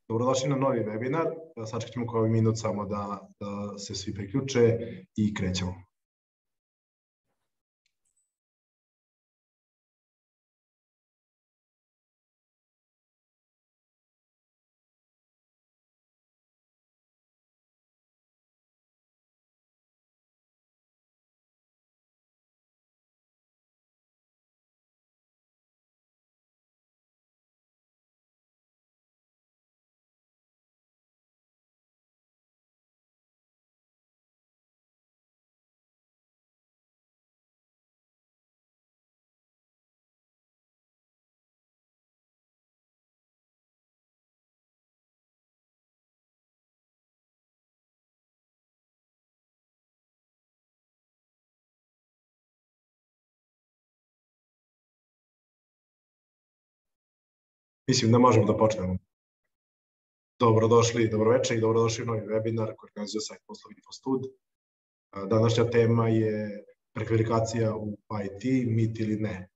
Dobrodošli na novi webinar. Sačekat ćemo koji minut samo da se svi priključe i krećemo. Mislim da možemo da počnemo. Dobrodošli, dobroveče i dobrodošli u novi webinar koji organizuje sajt Poslovi InfoStud. Današnja tema je prekvalifikacija u IT, mit ili ne.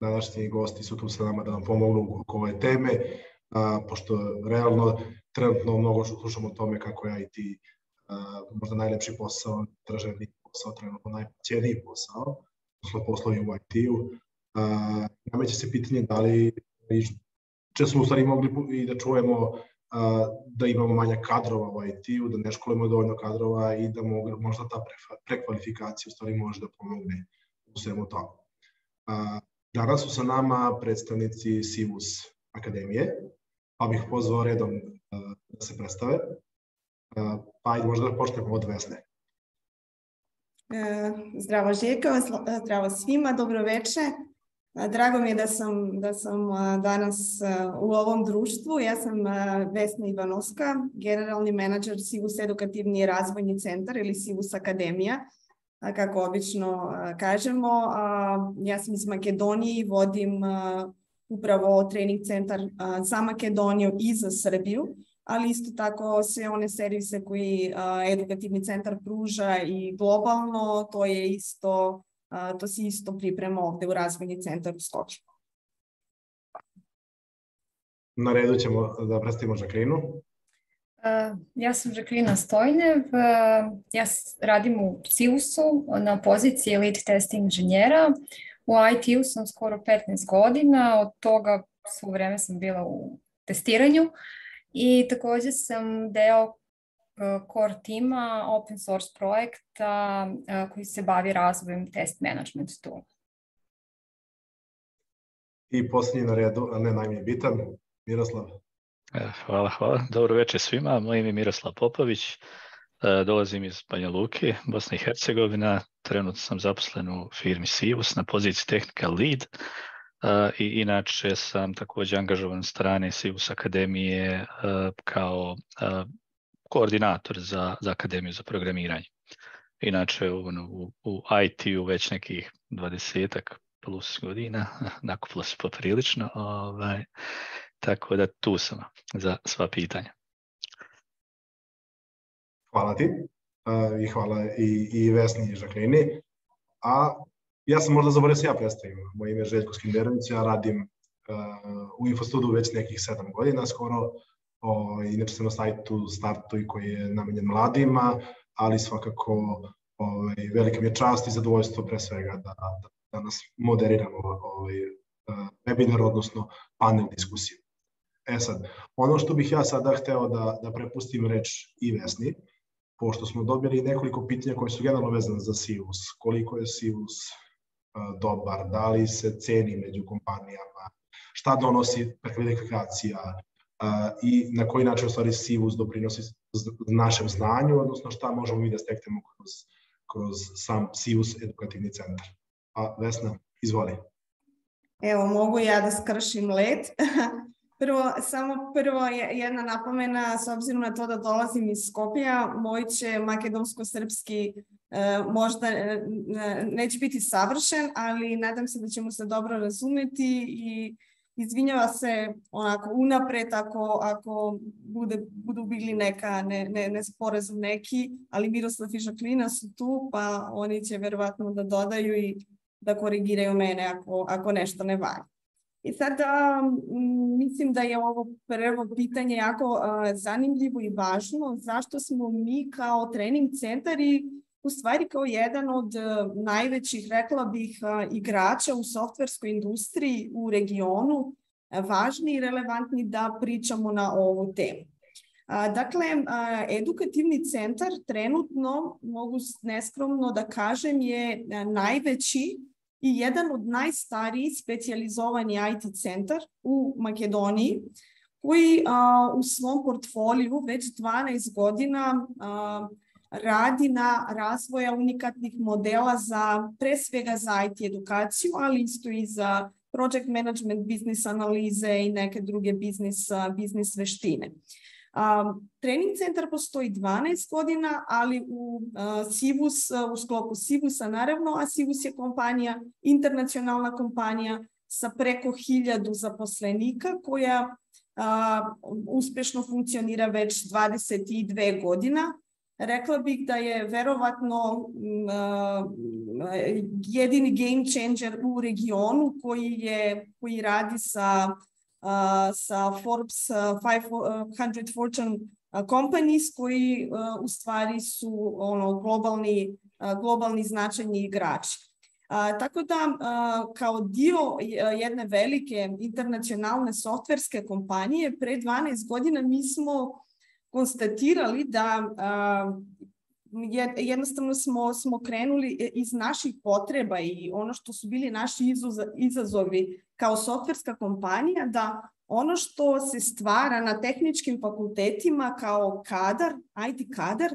Današnji gosti su tu sa nama da nam pomognu oko ove teme, pošto realno trenutno mnogo slušamo o tome kako je IT možda najlepši posao, traženi posao, trenutno najplaćeniji posao, poslovi u IT-u. Nameće se pitanje da li če smo u stvari mogli i da čujemo da imamo manja kadrova u IT-u, da ne školimo dovoljno kadrova i da možda ta prekvalifikacija u stvari može da pomogne u svemu tome. Danas su sa nama predstavnici Sivus Akademije, pa bih pozvao redom da se predstave. Pa ajde možda da počnemo od Vesne. Zdravo Željko, zdravo svima, dobro veče. Drago mi je da sam danas u ovom društvu. Ja sam Vesna Ivanovska, generalni menadžer Sivus Edukativni i razvojni centar ili Sivus Akademija, kako obično kažemo. Ja sam iz Makedonije i vodim upravo trening centar za Makedoniju i za Srbiju, ali isto tako sve one servise koji edukativni centar pruža i globalno, to se isto priprema ovde u razvojni centar u Skoplju. Na redu ćemo da predstavimo Žaklinu. Ja sam Žaklina Stojnev, ja radim u Sivusu na poziciji lead test inženjera. U IT-u sam skoro 15 godina, od toga svo vreme sam bila u testiranju i također sam deo core tima open source projekta koji se bavi razvojem test management tool. I posljednji na redu, a ne najmanje bitan, Miroslav. Hvala. Dobro večer svima. Moje ime je Miroslav Popović. Dolazim iz Banja Luke, Bosna i Hercegovina. Trenutno sam zaposlen u firmi Sivus na poziciji technical lead. I inače sam također angažovan s strane Sivus Akademije kao koordinator za Akademiju za programiranje. Inače u IT-u već nekih 20-ak plus godina, nakupilo se poprilično, tako da tu sam za sva pitanja. Hvala ti i hvala i Vesni i Žaklini. A ja sam možda zaboravio se ja predstavim. Moje ime je Željko Skinderović, ja radim u InfoStudu već nekih 7 godina skoro. Inače sam na sajtu Startuj koji je namenjen mladima, ali svakako velika mi je čast i zadovoljstvo pre svega da nas moderiramo webinar, odnosno panel diskusiju. Sad, ono što bih ja sada hteo da prepustim reč i Vesni, pošto smo dobili nekoliko pitanja koje su generalno vezane za Sivus. Koliko je Sivus dobar, da li se ceni među kompanijama, šta donosi prekvalifikacija, i na koji način u stvari Sivus doprinosi našem znanju, odnosno šta možemo mi da steknemo kroz sam Sivus edukativni centar. Vesna, izvoli. Evo, mogu ja da skršim led. Prvo jedna napomena, s obzirom na to da dolazim iz Skoplja, moj će makedonsko-srpski možda neće biti savršen, ali nadam se da ćemo se dobro razumeti i izvinjava se onako unapred ako budu bili neka nesporazum neki, ali Miroslav i Žaklina su tu, pa oni će verovatno da dodaju i da korigiraju mene ako nešto ne valja. I sad mislim da je ovo prvo pitanje jako zanimljivo i važno. Zašto smo mi kao trening centar i u stvari kao jedan od najvećih, rekla bih, igrača u softverskoj industriji u regionu važni i relevantni da pričamo na ovu temu. Dakle, edukativni centar trenutno, mogu neskromno da kažem, je najveći i jedan od najstarijih specijalizovani IT centar u Makedoniji, koji u svom portfoliju već 12 godina radi na razvoja unikatnih modela pre svega za IT edukaciju, ali isto i za project management, biznis analize i neke druge biznis veštine. Trening centar postoji 12 godina, ali u sklopu Civus-a naravno, a Civus je kompanija, internacionalna kompanija sa preko 1000 zaposlenika koja uspješno funkcionira već 22 godina. Rekla bih da je verovatno jedini game changer u regionu koji radi sa Forbes 500 Fortune companies koji u stvari su globalni značajni igrači. Tako da kao dio jedne velike internacionalne softverske kompanije pre 12 godina mi smo konstatirali da jednostavno smo krenuli iz naših potreba i ono što su bili naši izazovi kao softverska kompanija, da ono što se stvara na tehničkim fakultetima kao kadar, IT kadar,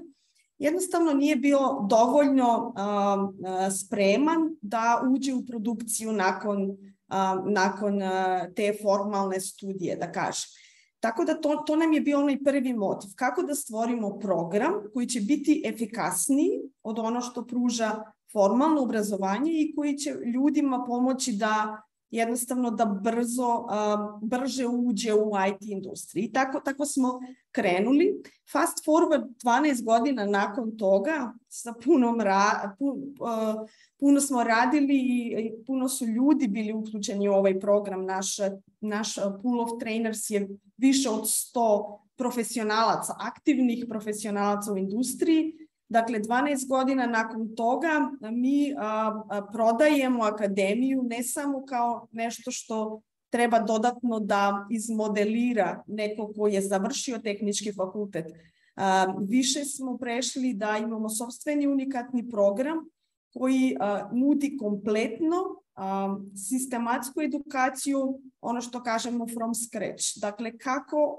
jednostavno nije bio dovoljno spreman da uđe u produkciju nakon te formalne studije, da kažem. Tako da to nam je bio onaj prvi motiv. Kako da stvorimo program koji će biti efikasniji od ono što pruža formalno obrazovanje i koji će ljudima pomoći da jednostavno da brže uđe u IT industriji. I tako smo krenuli. Fast forward 12 godina nakon toga, sa puno smo radili i puno su ljudi bili uključeni u ovaj program. Naš pool of trainers je više od 100 profesionalaca, aktivnih profesionalaca u industriji. Dakle, 12 godina nakon toga mi prodajemo akademiju ne samo kao nešto što treba dodatno da izmodelira neko ko je završio tehnički fakultet. Više smo prešli da imamo sopstveni unikatni program koji nudi kompletno sistematsku edukaciju, ono što kažemo from scratch. Dakle, kako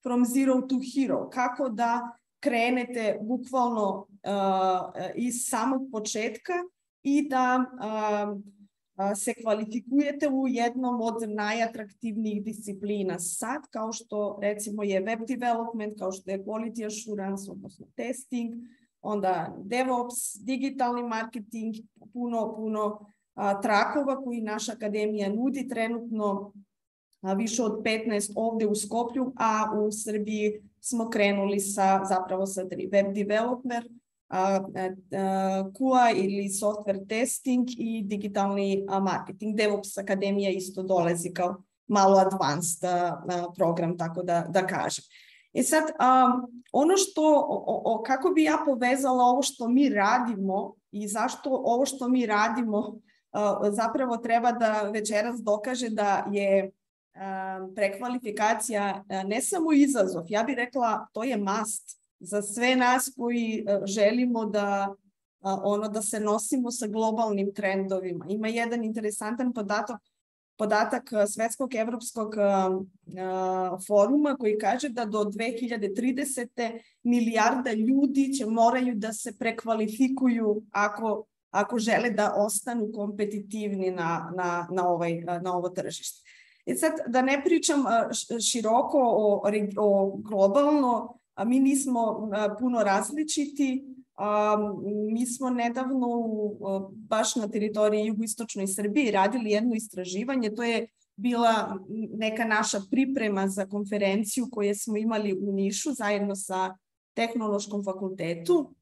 from zero to hero, kako da krenete bukvalno iz samog početka i da se kvalifikujete u jednom od najatraktivnijih disciplina sad, kao što recimo je web development, kao što je quality assurance, odnosno testing, onda DevOps, digitalni marketing, puno trakova koji naša akademija nudi trenutno, više od 15 ovde u Skoplju, a u Srbiji smo krenuli zapravo sa 3. Web developer, QA ili software testing i digitalni marketing. DevOps akademija isto dolazi kao malo advanced program, tako da kažem. Sad, ono kako bi ja povezala ovo što mi radimo i zašto ovo što mi radimo zapravo treba da večeras dokaže da je prekvalifikacija ne samo izazov, ja bih rekla to je must za sve nas koji želimo da se nosimo sa globalnim trendovima. Ima jedan interesantan podatak Svetskog evropskog foruma koji kaže da do 2030. milijarda ljudi moraju da se prekvalifikuju ako žele da ostanu kompetitivni na ovo tržište. I sad, da ne pričam široko o globalno, mi nismo puno različiti. Mi smo nedavno baš na teritoriji jugoistočnoj Srbiji radili jedno istraživanje. To je bila neka naša priprema za konferenciju koju smo imali u Nišu zajedno sa Tehnološkom fakultetu.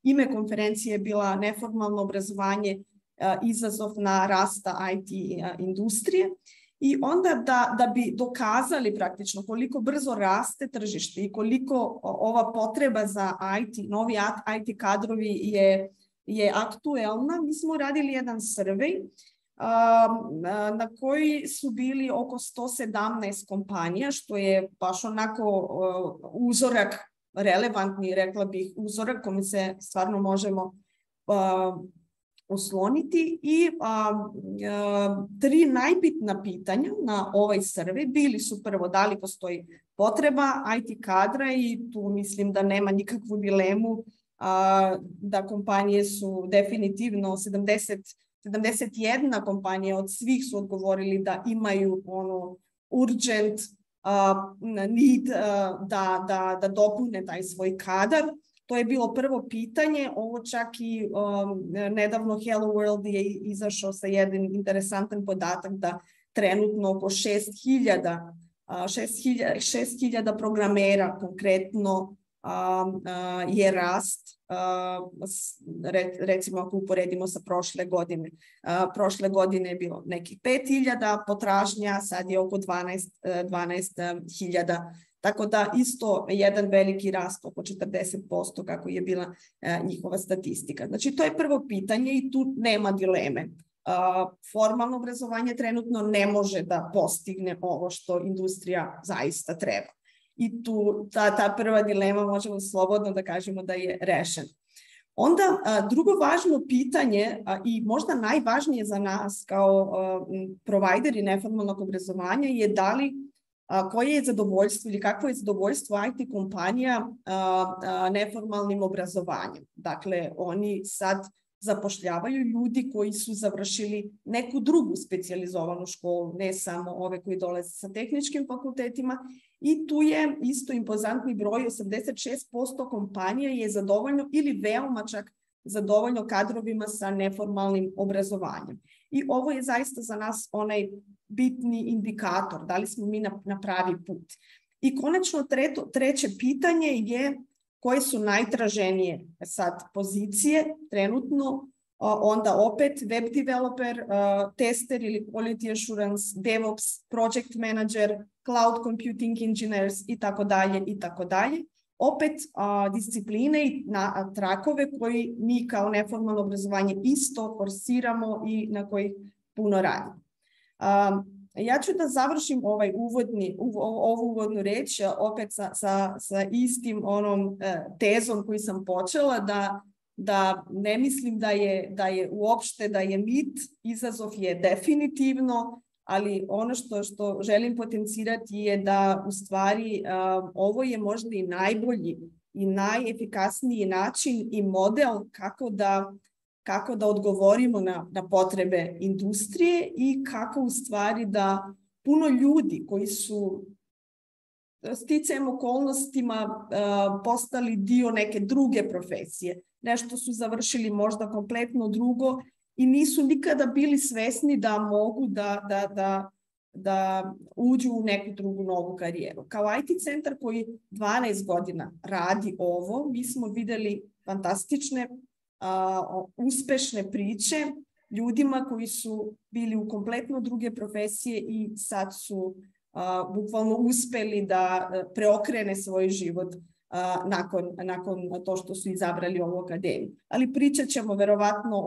Ime konferencije je bila neformalno obrazovanje izazovna rasta IT industrije. I onda da bi dokazali praktično koliko brzo raste tržište i koliko ova potreba za IT, novi IT kadrovi je aktuelna, mi smo radili jedan survey na koji su bili oko 117 kompanija, što je baš onako uzorak, relevantni, rekla bih, uzorak kome se stvarno možemo osloniti. I 3 najbitna pitanja na ovaj survey bili su prvo da li postoji potreba IT kadra, i tu mislim da nema nikakvu dilemu da kompanije su definitivno 71 kompanija od svih su odgovorili da imaju urgent need da dopune taj svoj kadar. To je bilo prvo pitanje. Ovo čak i nedavno Hello World je izašao sa jedan interesantan podatak da trenutno oko 6.000 programera konkretno je rast, recimo ako uporedimo sa prošle godine. Prošle godine je bilo nekih 5.000 potražnja, sad je oko 12.000. Tako da isto jedan veliki rast, oko 40% kako je bila njihova statistika. Znači to je prvo pitanje i tu nema dileme. Formalno obrazovanje trenutno ne može da postigne ovo što industrija zaista treba. I tu ta prva dilema možemo slobodno da kažemo da je rešena. Onda drugo važno pitanje i možda najvažnije za nas kao provajderi neformalnog obrazovanja je da li koje je zadovoljstvo ili kakvo je zadovoljstvo IT kompanija neformalnim obrazovanjem. Dakle, oni sad zapošljavaju ljudi koji su završili neku drugu specijalizovanu školu, ne samo ove koji dolaze sa tehničkim fakultetima, i tu je isto impozantni broj, 86% kompanija je zadovoljno ili veoma čak zadovoljno kadrovima sa neformalnim obrazovanjem. I ovo je zaista za nas onaj bitni indikator, da li smo mi na pravi put. I konačno treće pitanje je koje su najtraženije sad pozicije trenutno, onda opet web developer, tester ili quality assurance, DevOps, project manager, cloud computing engineers i tako dalje i tako dalje. Opet discipline i trakove koji mi kao neformalno obrazovanje isto forsiramo i na koji puno radimo. Ja ću da završim ovu uvodnu reč opet sa istim onom tezom koju sam počela, da ne mislim da je uopšte da je mit, izazov je definitivno, ali ono što želim potencirati je da u stvari ovo je možda i najbolji i najefikasniji način i model kako da odgovorimo na potrebe industrije i kako u stvari da puno ljudi koji su sticajem okolnostima postali dio neke druge profesije, nešto su završili možda kompletno drugo i nisu nikada bili svesni da mogu da uđu u neku drugu novu karijeru. Kao IT centar koji 12 godina radi ovo, mi smo videli fantastične uspešne priče ljudima koji su bili u kompletno druge profesije i sad su bukvalno uspeli da preokrene svoj život nakon to što su izabrali ovu akademiju. Ali pričat ćemo verovatno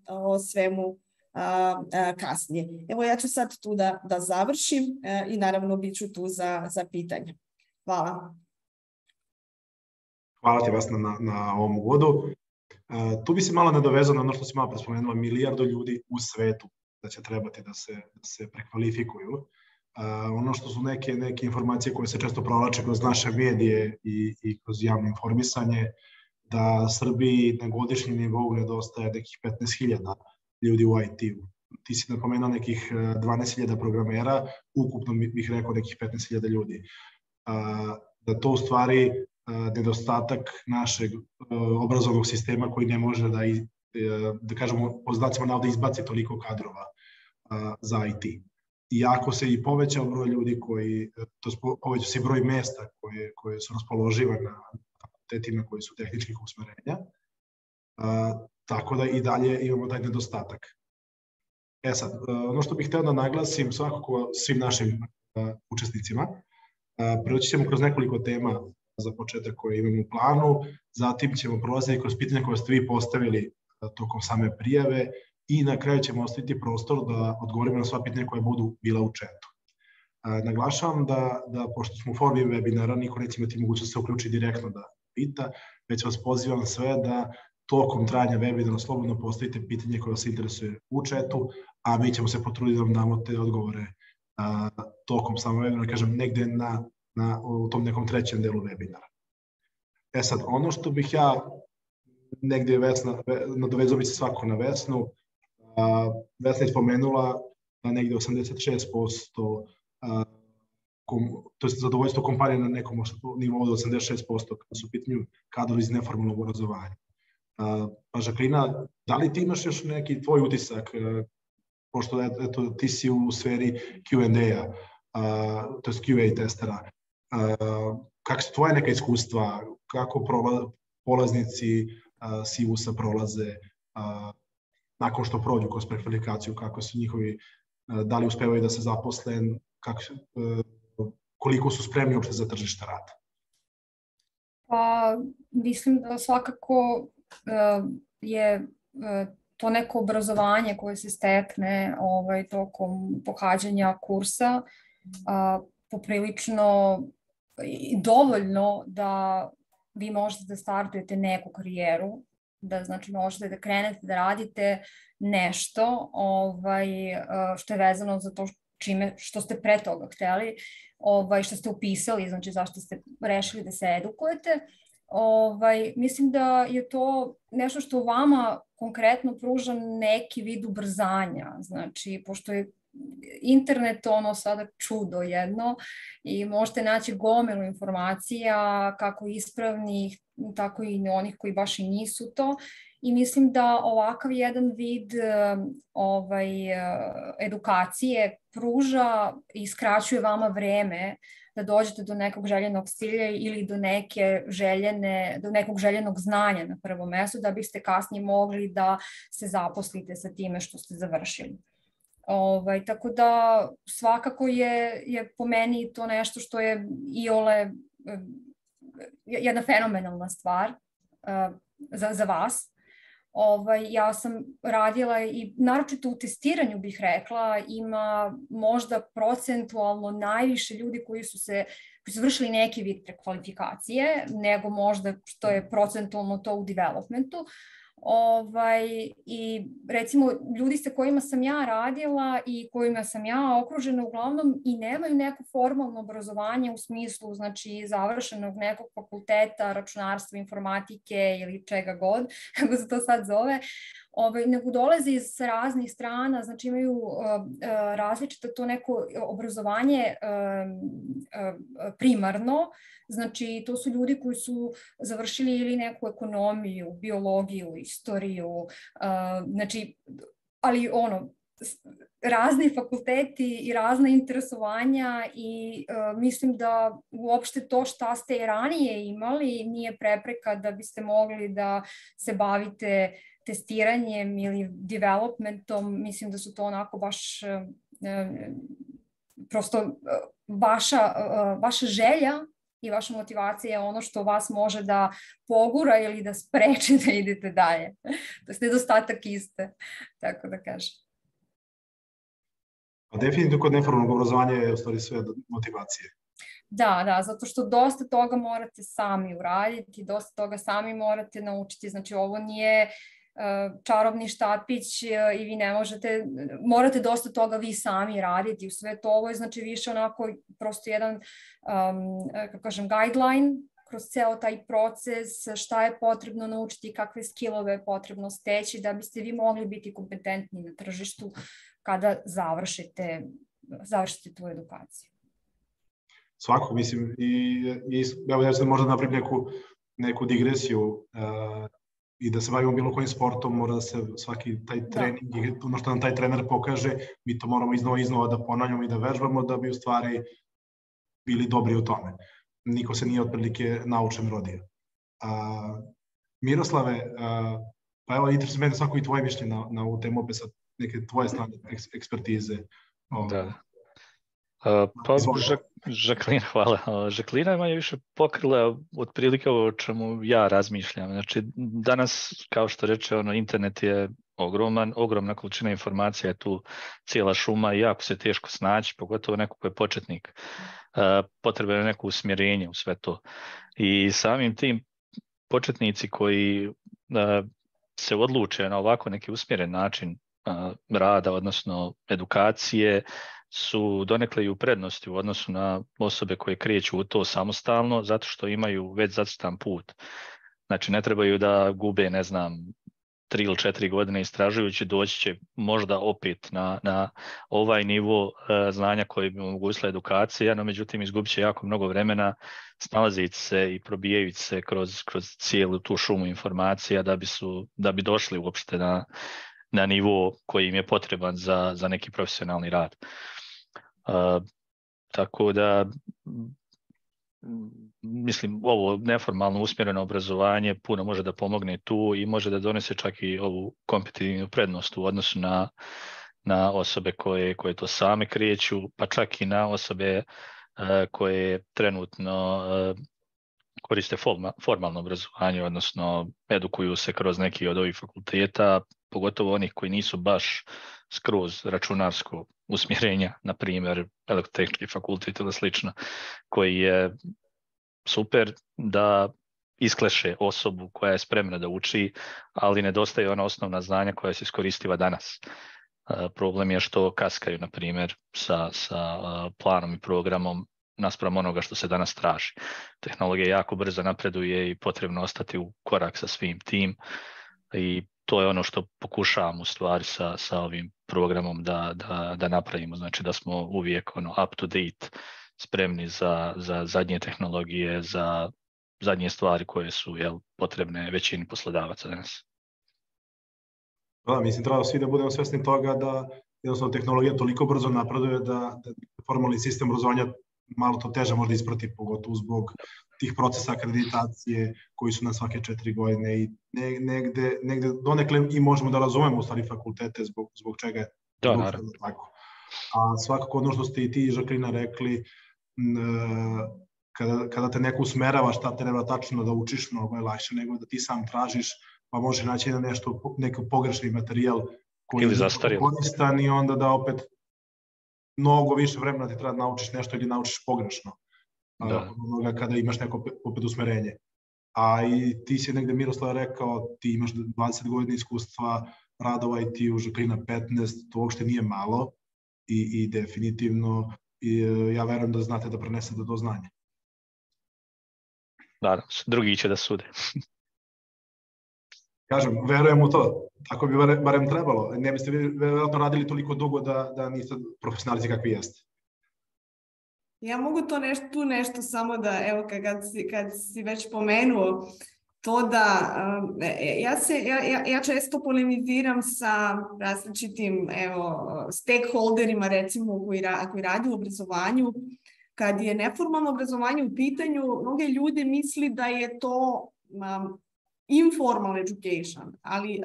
o svemu kasnije. Evo ja ću sad tu da završim i naravno bit ću tu za pitanje. Hvala. Hvala ti, Vesna, na ovom uvodu. Tu bi se malo nadovezao na ono što si malo prespomenula, 1 milijardu ljudi u svetu da će trebati da se prekvalifikuju. Ono što su neke informacije koje se često provlače kroz naše medije i kroz javno informisanje, da Srbiji na godišnjem nivou nedostaje nekih 15.000 ljudi u IT-u. Ti si napomenuo nekih 12.000 programera, ukupno bih rekao nekih 15.000 ljudi. Da to u stvari nedostatak našeg obrazovnog sistema koji ne može da kažemo, po znacima navoda izbaci toliko kadrova za IT. Iako se i povećao broj ljudi povećao se broj mesta koje su raspoložive na fakultetima koji su tehničkih usmerenja, tako da i dalje imamo taj nedostatak. Sad, ono što bih hteo da naglasim svakako svim našim učesnicima, proći ćemo kroz nekoliko tema za početak koje imamo u planu, zatim ćemo prolaziti kroz pitanja koje ste vi postavili tokom same prijave i na kraju ćemo ostaviti prostor da odgovorimo na sva pitanja koja budu bila u chatu. Naglašavam da pošto smo u formi webinara, niko neće imati mogućnost da se uključi direktno da pita, već vas pozivam sve da tokom trajanja webinara slobodno postavite pitanje koje vas interesuje u chatu, a mi ćemo se potruditi da vam damo te odgovore tokom samog webinara, kažem, negde u tom nekom trećem delu webinara. Sad, ono što bih ja negde nadovezao bi se svako na Vesnu, Vesna je spomenula da negde 86%, to je zadovoljstvo kompanije na nekom nivou od 86% kada su u pitanju kadrovi iz neformalnog obrazovanja. Pa Žaklina, da li ti imaš još neki tvoj utisak, pošto ti si u sferi Q&A, to je QA testera, kako su tvoje neka iskustva, kako polaznici Sivusa prolaze nakon što prođu kroz prekvalifikaciju, kako su njihovi, da li uspevaju da se zaposle, koliko su spremni uopšte za tržište rada? Pa mislim da svakako je to neko obrazovanje koje se stekne tokom pohađanja kursa poprilično dovoljno da vi možete da startujete neku karijeru, da znači možete da krenete da radite nešto što je vezano za to što ste pre toga hteli, što ste upisali, znači zašto ste rešili da se edukujete. Mislim da je to nešto što vama konkretno pruža neki vid ubrzanja, znači pošto je internet sada čudo jedno i možete naći gomilu informacija, kako ispravnih, tako i onih koji baš i nisu to. I mislim da ovakav jedan vid edukacije pruža i skraćuje vama vreme da dođete do nekog željenog cilja ili do nekog željenog znanja na prvom mestu, da biste kasnije mogli da se zaposlite sa time što ste završili. Tako da svakako je po meni to nešto što je iole jedna fenomenalna stvar za vas. Ja sam radila i naročito u testiranju bih rekla, ima možda procentualno najviše ljudi koji su vršili neki vid prekvalifikacije nego možda što je procentualno to u developmentu. I recimo ljudi sa kojima sam ja radila i kojima sam ja okružena uglavnom i nemaju neko formalno obrazovanje u smislu znači završenog nekog fakulteta, računarstva, informatike ili čega god, kako se to sad zove, nego dolaze iz raznih strana, znači imaju različito to neko obrazovanje primarno, znači to su ljudi koji su završili ili neku ekonomiju, biologiju, istoriju, znači, ali razni fakulteti i razna interesovanja i mislim da uopšte to šta ste i ranije imali nije prepreka da biste mogli da se bavite testiranjem ili developmentom. Mislim da su to onako baš prosto vaša želja i vaša motivacija je ono što vas može da pogura ili da spreči da idete dalje. To je nedostatak iste, tako da kažem. Definitivno kod neformalnog obrazovanja je u stvari sve motivacije. Da, zato što dosta toga morate sami uraditi, dosta toga sami morate naučiti, znači ovo nije čarobni štapić i vi ne možete, morate dosta toga vi sami raditi u sve to. Ovo je znači više onako prosto jedan, kako kažem, guideline kroz ceo taj proces, šta je potrebno naučiti, kakve skillove je potrebno steći da biste vi mogli biti kompetentni na tržištu kada završite tu edukaciju. Svako, mislim, i ja sam možda napravim neku digresiju i da se bavimo bilo kojim sportom, mora da se svaki taj trening, ono što nam taj trener pokaže, mi to moramo iznova da ponavljamo i da vežbamo da bi u stvari bili dobri u tome. Niko se nije otprilike naučen rodio. Miroslave, Pa evo, interesuje mene svako i tvoje mišljenje na ovu temu, opet sad neke tvoje strane ekspertize. Da. Pa, Žaklina, hvala. Žaklina je manje više pokrila otprilike ovo o čemu ja razmišljam. Znači, danas, kao što reče, internet je ogromna količina informacija je tu, cijela šuma i jako se teško snaći, pogotovo neko ko je početnik. Potrebno je neko usmjerenje u sve to. I samim tim početnici koji se odluče na ovako neki usmjeren način rada, odnosno edukacije, su donekle i u prednosti u odnosu na osobe koje kreću u to samostalno, zato što imaju već zacrtan put. Znači, ne trebaju da gube, 3 ili 4 godine istražujući, doći će možda opet na ovaj nivo znanja koji bi omogućila edukacija, no međutim izgubit će jako mnogo vremena snalazići se i probijajući se kroz cijelu tu šumu informacija da bi došli uopšte na nivo koji im je potreban za neki profesionalni rad. Tako da mislim, ovo neformalno usmjereno obrazovanje puno može da pomogne tu i može da donese čak i ovu kompetitivnu prednost u odnosu na osobe koje to same kreću, pa čak i na osobe koje trenutno koriste formalno obrazovanje, odnosno edukuju se kroz neki od ovih fakulteta, pogotovo onih koji nisu baš skroz računarsko usmjerenja, na primjer elektrotehnički fakultet ili slično, koji je super da iskleše osobu koja je spremna da uči, ali nedostaje ona osnovna znanja koja se iskoristiva danas. Problem je što kaskaju, na primjer, sa planom i programom naspram onoga što se danas traži. Tehnologija jako brzo napreduje i potrebno ostati u korak sa svim tim i to je ono što pokušavamo u stvari sa ovim programom da napravimo. Znači da smo uvijek up to date, spremni za zadnje tehnologije, za zadnje stvari koje su potrebne većini poslodavaca danas. Da, mislim, treba svi da budemo svesni toga da jednostavno tehnologija toliko brzo napreduje da formalni sistem obrazovanja malo to teže možda isprati, pogotovo zbog tih procesa akreditacije koji su na svake 4 godine i negde donekle i možemo da razumemo u stvari fakultete zbog čega je tako. A svakako ono što ste i ti, Žaklina, rekli, kada te neko usmerava šta treba tačno da učiš, mnogo je lakše nego da ti sam tražiš, pa možeš naći neki pogrešni materijal koji je koristan i onda da opet mnogo više vremena ti treba da naučiš nešto ili naučiš pogrešno. Kada imaš neko opet usmerenje. A i ti si negde, Miroslav, rekao, ti imaš 20 godina iskustva rada u IT-u, Žaklina 15, to uopšte nije malo i definitivno ja verujem da znate da prenesete to znanje. Da, drugi će da sude. Kažem, verujem u to. Tako bi barem trebalo. Ne biste vi verovatno radili toliko dugo da niste profesionalci kakvi jeste. Ja mogu tu nešto samo da, evo, kad si već pomenuo, to da ja često polemiziram sa različitim stakeholderima, recimo, koji radi u obrazovanju. Kad je neformalno obrazovanje u pitanju, mnoge ljudi misli da je to informal education, ali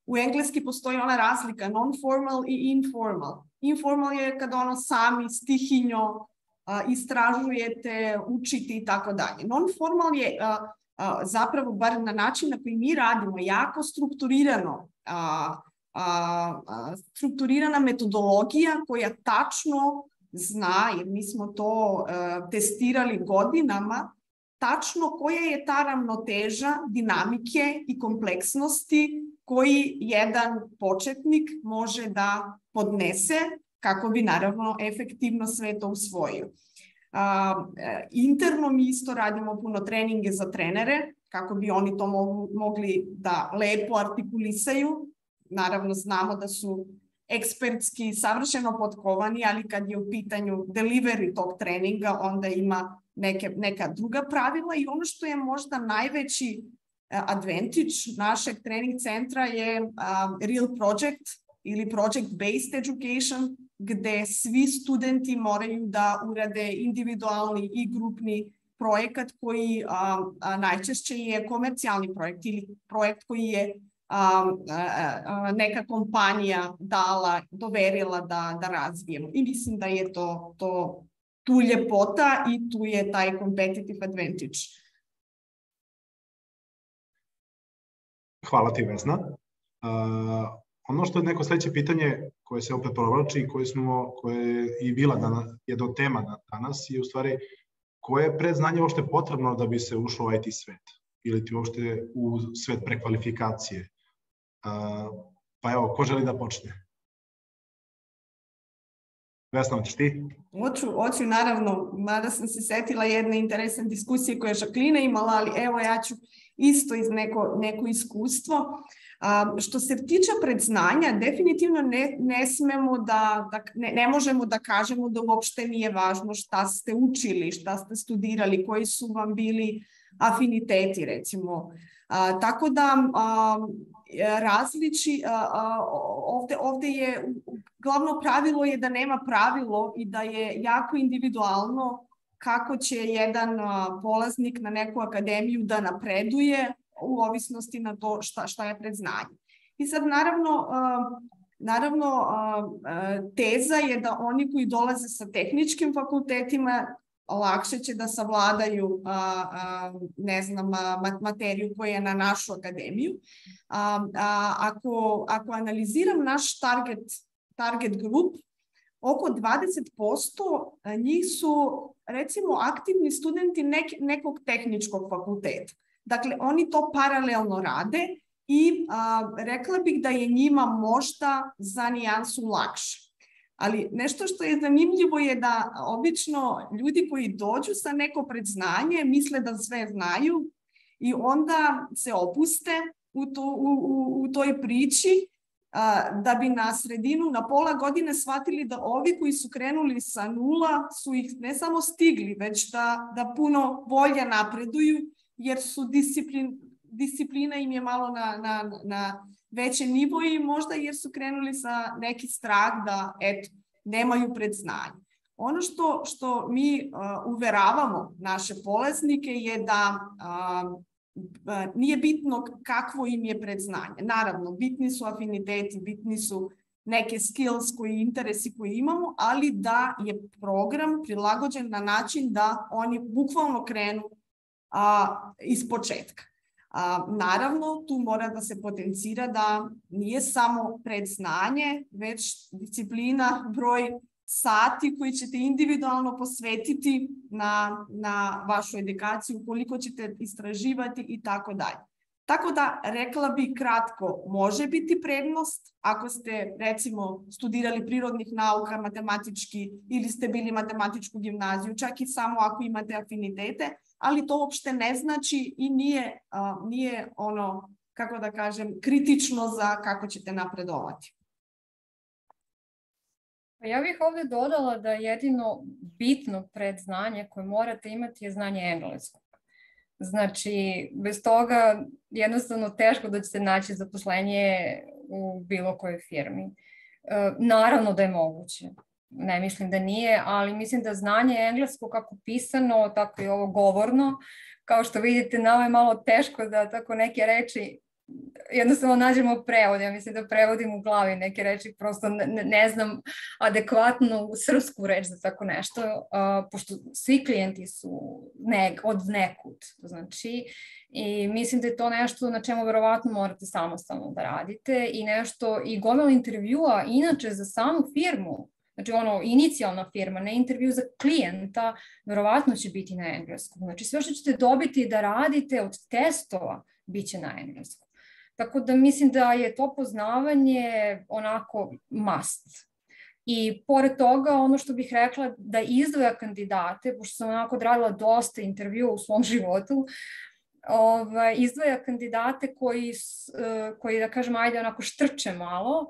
u engleski postoji ona razlika non-formal i informal. Informal je kad sami stihinjo istražujete, učite i tako dalje. Non-formal je zapravo, bar na način na koji mi radimo, jako strukturirana metodologija koja tačno zna, jer mi smo to testirali godinama, tačno koja je ta ravnoteža dinamike i kompleksnosti koji jedan početnik može da podnese kako bi naravno efektivno sve to usvojio. Interno mi isto radimo puno treninge za trenere kako bi oni to mogli da lepo artikulisaju. Naravno znamo da su ekspertski savršeno potkovani, ali kad je u pitanju delivery tog treninga, onda ima neka druga pravila i ono što je možda najveći advantage našeg trening centra je real project ili project-based education, gde svi studenti moraju da urade individualni i grupni projekat koji najčešće je komercijalni projekt ili projekt koji je neka kompanija doverila da razvijemo. I mislim da je tu ljepota i tu je taj competitive advantage. Hvala ti, Vesna. Ono što je neko sledeće pitanje koje se opet provlači i koje je i bila jedna od tema danas je u stvari koje je predznanje uopšte potrebno da bi se ušlo u IT svet ili ti uopšte u svet prekvalifikacije. Pa evo, ko želi da počne? Vesna, hoćeš ti? Hoću, naravno, mada sam se setila jedne interesantne diskusije koje je Žaklina imala, ali evo ja ću isto iz neko iskustvo. Što se tiče predznanja, definitivno ne smemo ne možemo da kažemo da uopšte nije važno šta ste učili, šta ste studirali, koji su vam bili afiniteti, recimo. Tako da ovde je glavno pravilo je da nema pravilo i da je jako individualno kako će jedan polaznik na neku akademiju da napreduje u ovisnosti na to šta je predznanje. I sad naravno teza je da oni koji dolaze sa tehničkim fakultetima lakše će da savladaju materiju koja je na našu akademiju. Ako analiziram naš target grup, oko 20% njih su recimo aktivni studenti nekog tehničkog fakulteta. Dakle, oni to paralelno rade i rekla bih da je njima možda za nijansu lakše. Ali nešto što je zanimljivo je da obično ljudi koji dođu sa neko predznanje misle da sve znaju i onda se opuste u toj priči da bi na sredinu, na pola godine shvatili da ovi koji su krenuli sa nula su ih ne samo stigli, već da puno bolje napreduju jer su disciplina im je malo na većem nivou i možda jer su krenuli sa neki strah da nemaju predznanje. Ono što mi uveravamo naše polaznike je da nije bitno kakvo im je predznanje. Naravno, bitni su afiniteti, bitni su neke skills interesi koji imamo, ali da je program prilagođen na način da oni bukvalno krenu iz početka. Naravno, tu mora da se potencira da nije samo predznanje, već disciplina, broj sati koji ćete individualno posvetiti na vašu edukaciju, koliko ćete istraživati i tako dalje. Tako da, rekla bih kratko, može biti prednost ako ste, recimo, studirali prirodnih nauka, matematički ili ste bili matematičku gimnaziju, čak i samo ako imate afinitete, ali to uopšte ne znači i nije ono, kako da kažem, kritično za kako ćete napredovati. Ja bih ovde dodala da jedino bitno predznanje koje morate imati je znanje engleskog. Znači, bez toga jednostavno teško da ćete naći zaposlenje u bilo kojoj firmi. Naravno da je moguće. Ne mislim da nije, ali mislim da znanje engleskog kako pisano, tako i ovo govorno, kao što vidite, nama je malo teško da tako neke reči jednostavno nađemo prevod. Ja mislim da prevodim u glavi neke reči, prosto ne znam adekvatnu srpsku reč za tako nešto, pošto svi klijenti su od nekud. Znači, i mislim da je to nešto na čemu verovatno morate samostalno da radite i nešto, i gomila intervjua, inače za samu firmu, znači inicijalna firma, ne intervju za klijenta, verovatno će biti na engleskom. Znači sve što ćete dobiti da radite od testova, bit će na engleskom. Tako da mislim da je to poznavanje onako must. I pored toga, ono što bih rekla da izdvaja kandidate, pošto sam onako odradila dosta intervjua u svom životu, izdvaja kandidate koji da kažem, ajde onako štrče malo,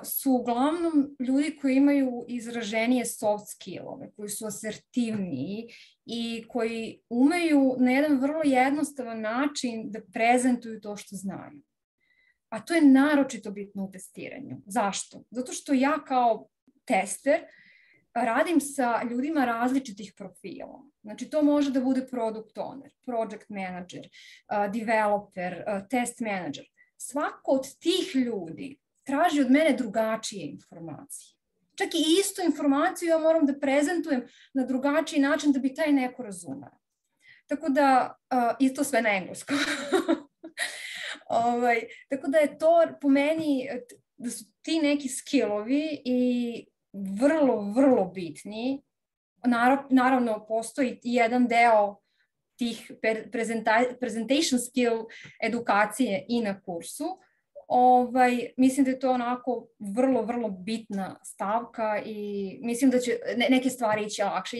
su uglavnom ljudi koji imaju izraženije soft skillove, koji su asertivniji i koji umeju na jedan vrlo jednostavan način da prezentuju to što znaju. A to je naročito bitno u testiranju. Zašto? Zato što ja kao tester radim sa ljudima različitih profila. Znači to može da bude product owner, project manager, developer, test manager. svako od tih ljudi traži od mene drugačije informacije. Čak i istu informaciju ja moram da prezentujem na drugačiji način da bi taj neko razumeo. Tako da, isto sve na engleskom. Tako da je to po meni, da su ti neki skillovi i vrlo, vrlo bitni. Naravno, postoji jedan deo tih presentation skill edukacije i na kursu. Mislim da je to onako vrlo, vrlo bitna stavka i mislim da će neke stvari ići lakše.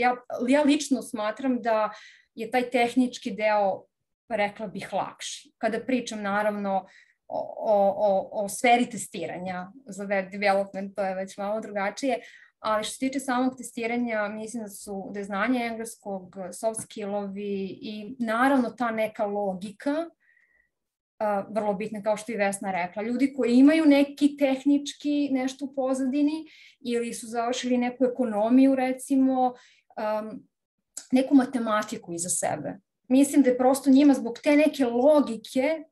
Ja lično smatram da je taj tehnički deo, rekla bih, lakši. Kada pričam, naravno, o sferi testiranja za web development, to je već malo drugačije, ali što se tiče samog testiranja, mislim da je znanje engleskog, soft skillovi i naravno ta neka logika vrlo bitna, kao što je Vesna rekla. Ljudi koji imaju neki tehnički nešto u pozadini ili su završili neku ekonomiju, recimo, neku matematiku iza sebe. Mislim da je prosto njima zbog te neke logike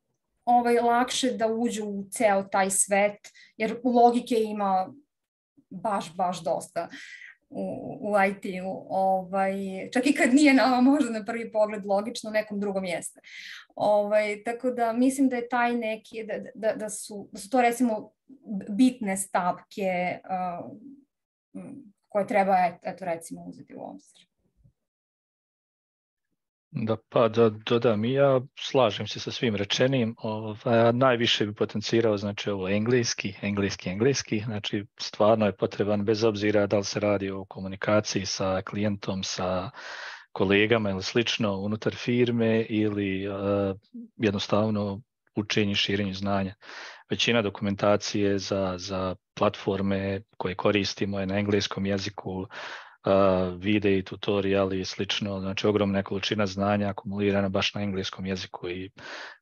lakše da uđu u ceo taj svet, jer logike ima baš dosta u IT-u. Čak i kad nije nama možda na prvi pogled logično, nekom drugom jeste. Tako da mislim da je taj neki, da su to recimo bitne stavke koje treba, eto recimo, uzeti u obzir. Da dodam i ja, slažem se sa svim rečenim. Najviše bi potencirao, znači, ovo engleski. Znači, stvarno je potreban, bez obzira da li se radi o komunikaciji sa klijentom, sa kolegama ili slično unutar firme ili jednostavno učenje, širenje znanja. Većina dokumentacije za platforme koje koristimo je na engleskom jeziku, videi, tutoriali i slično, znači ogromna količina znanja akumulirana baš na engleskom jeziku i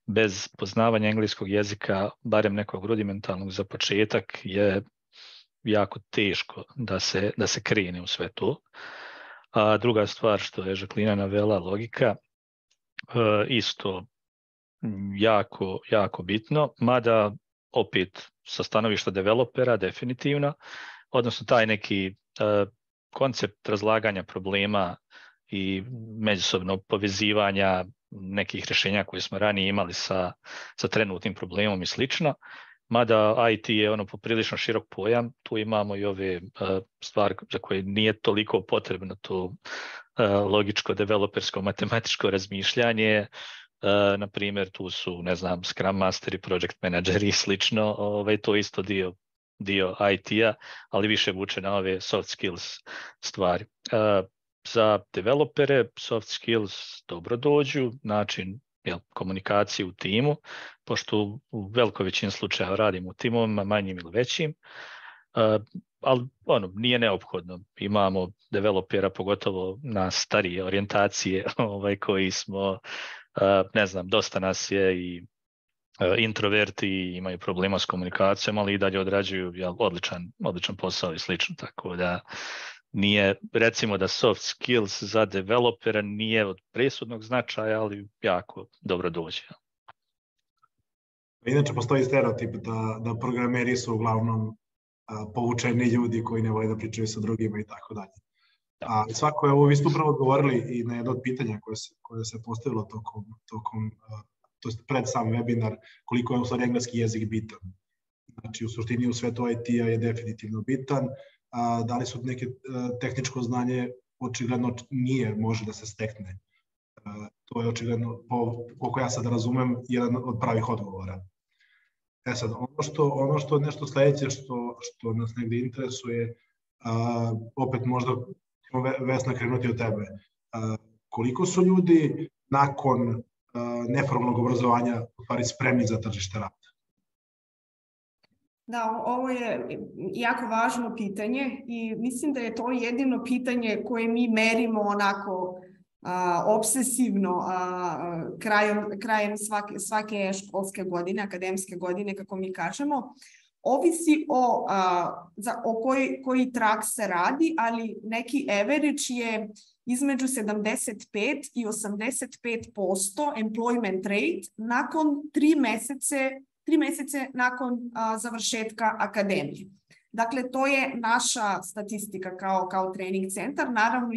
bez poznavanja engleskog jezika, barem nekog rudimentalnog za početak, je jako teško da se krene u sve to. A druga stvar što je Žaklina navela, logika, isto jako bitno, mada opet sa stanovišta developera definitivno, odnosno taj neki koncept razlaganja problema i međusobnog povezivanja nekih rješenja koje smo ranije imali sa trenutnim problemom i slično. Mada IT je poprilično širok pojam, tu imamo i ove stvari za koje nije toliko potrebno to logičko, developersko, matematičko razmišljanje. Na primjer, tu su, Scrum Masteri, Project Manageri i slično, to je isto dio IT-a, ali više vuče na ove soft skills stvari. Za developere soft skills dobro dođu, način komunikacije u timu, pošto u velikoj većini slučajeva radimo u timovima, manjim ili većim, ali nije neophodno. Imamo developera, pogotovo na starije orijentacije, koji smo, dosta nas je i introverti, imaju problema s komunikacijom, ali i dalje odrađuju odličan posao i slično, tako da nije, recimo da soft skills za developera nije od presudnog značaja, ali jako dobro dođe. Inače, postoji stereotip da programeri su uglavnom povučeni ljudi koji ne vole da pričaju sa drugima i tako dalje. A svako je ovo, vi ste upravo odgovorili i na jedno od pitanja koje se postavilo tokom to je pred sam webinar, koliko je u stvari engleski jezik bitan. Znači, u suštini u svetu IT-a je definitivno bitan. Da li su neke tehničko znanje očigledno nije, može da se stekne. To je očigledno, koliko ja sad razumem, jedan od pravih odgovora. Sad, ono što nešto sledeće što nas negde interesuje, opet možda ćemo Vesna krenuti od tebe. Koliko su ljudi nakon neformalnog obrazovanja u stvari spremni za tržište rada? Da, ovo je jako važno pitanje i mislim da je to jedino pitanje koje mi merimo onako obsesivno krajem svake školske godine, akademske godine, kako mi kažemo. Ovisi o koji trak se radi, ali neki average je između 75 i 85% employment rate nakon 3 3 mesece nakon završetka akademije. Dakle, to je naša statistika kao trening centar. Naravno,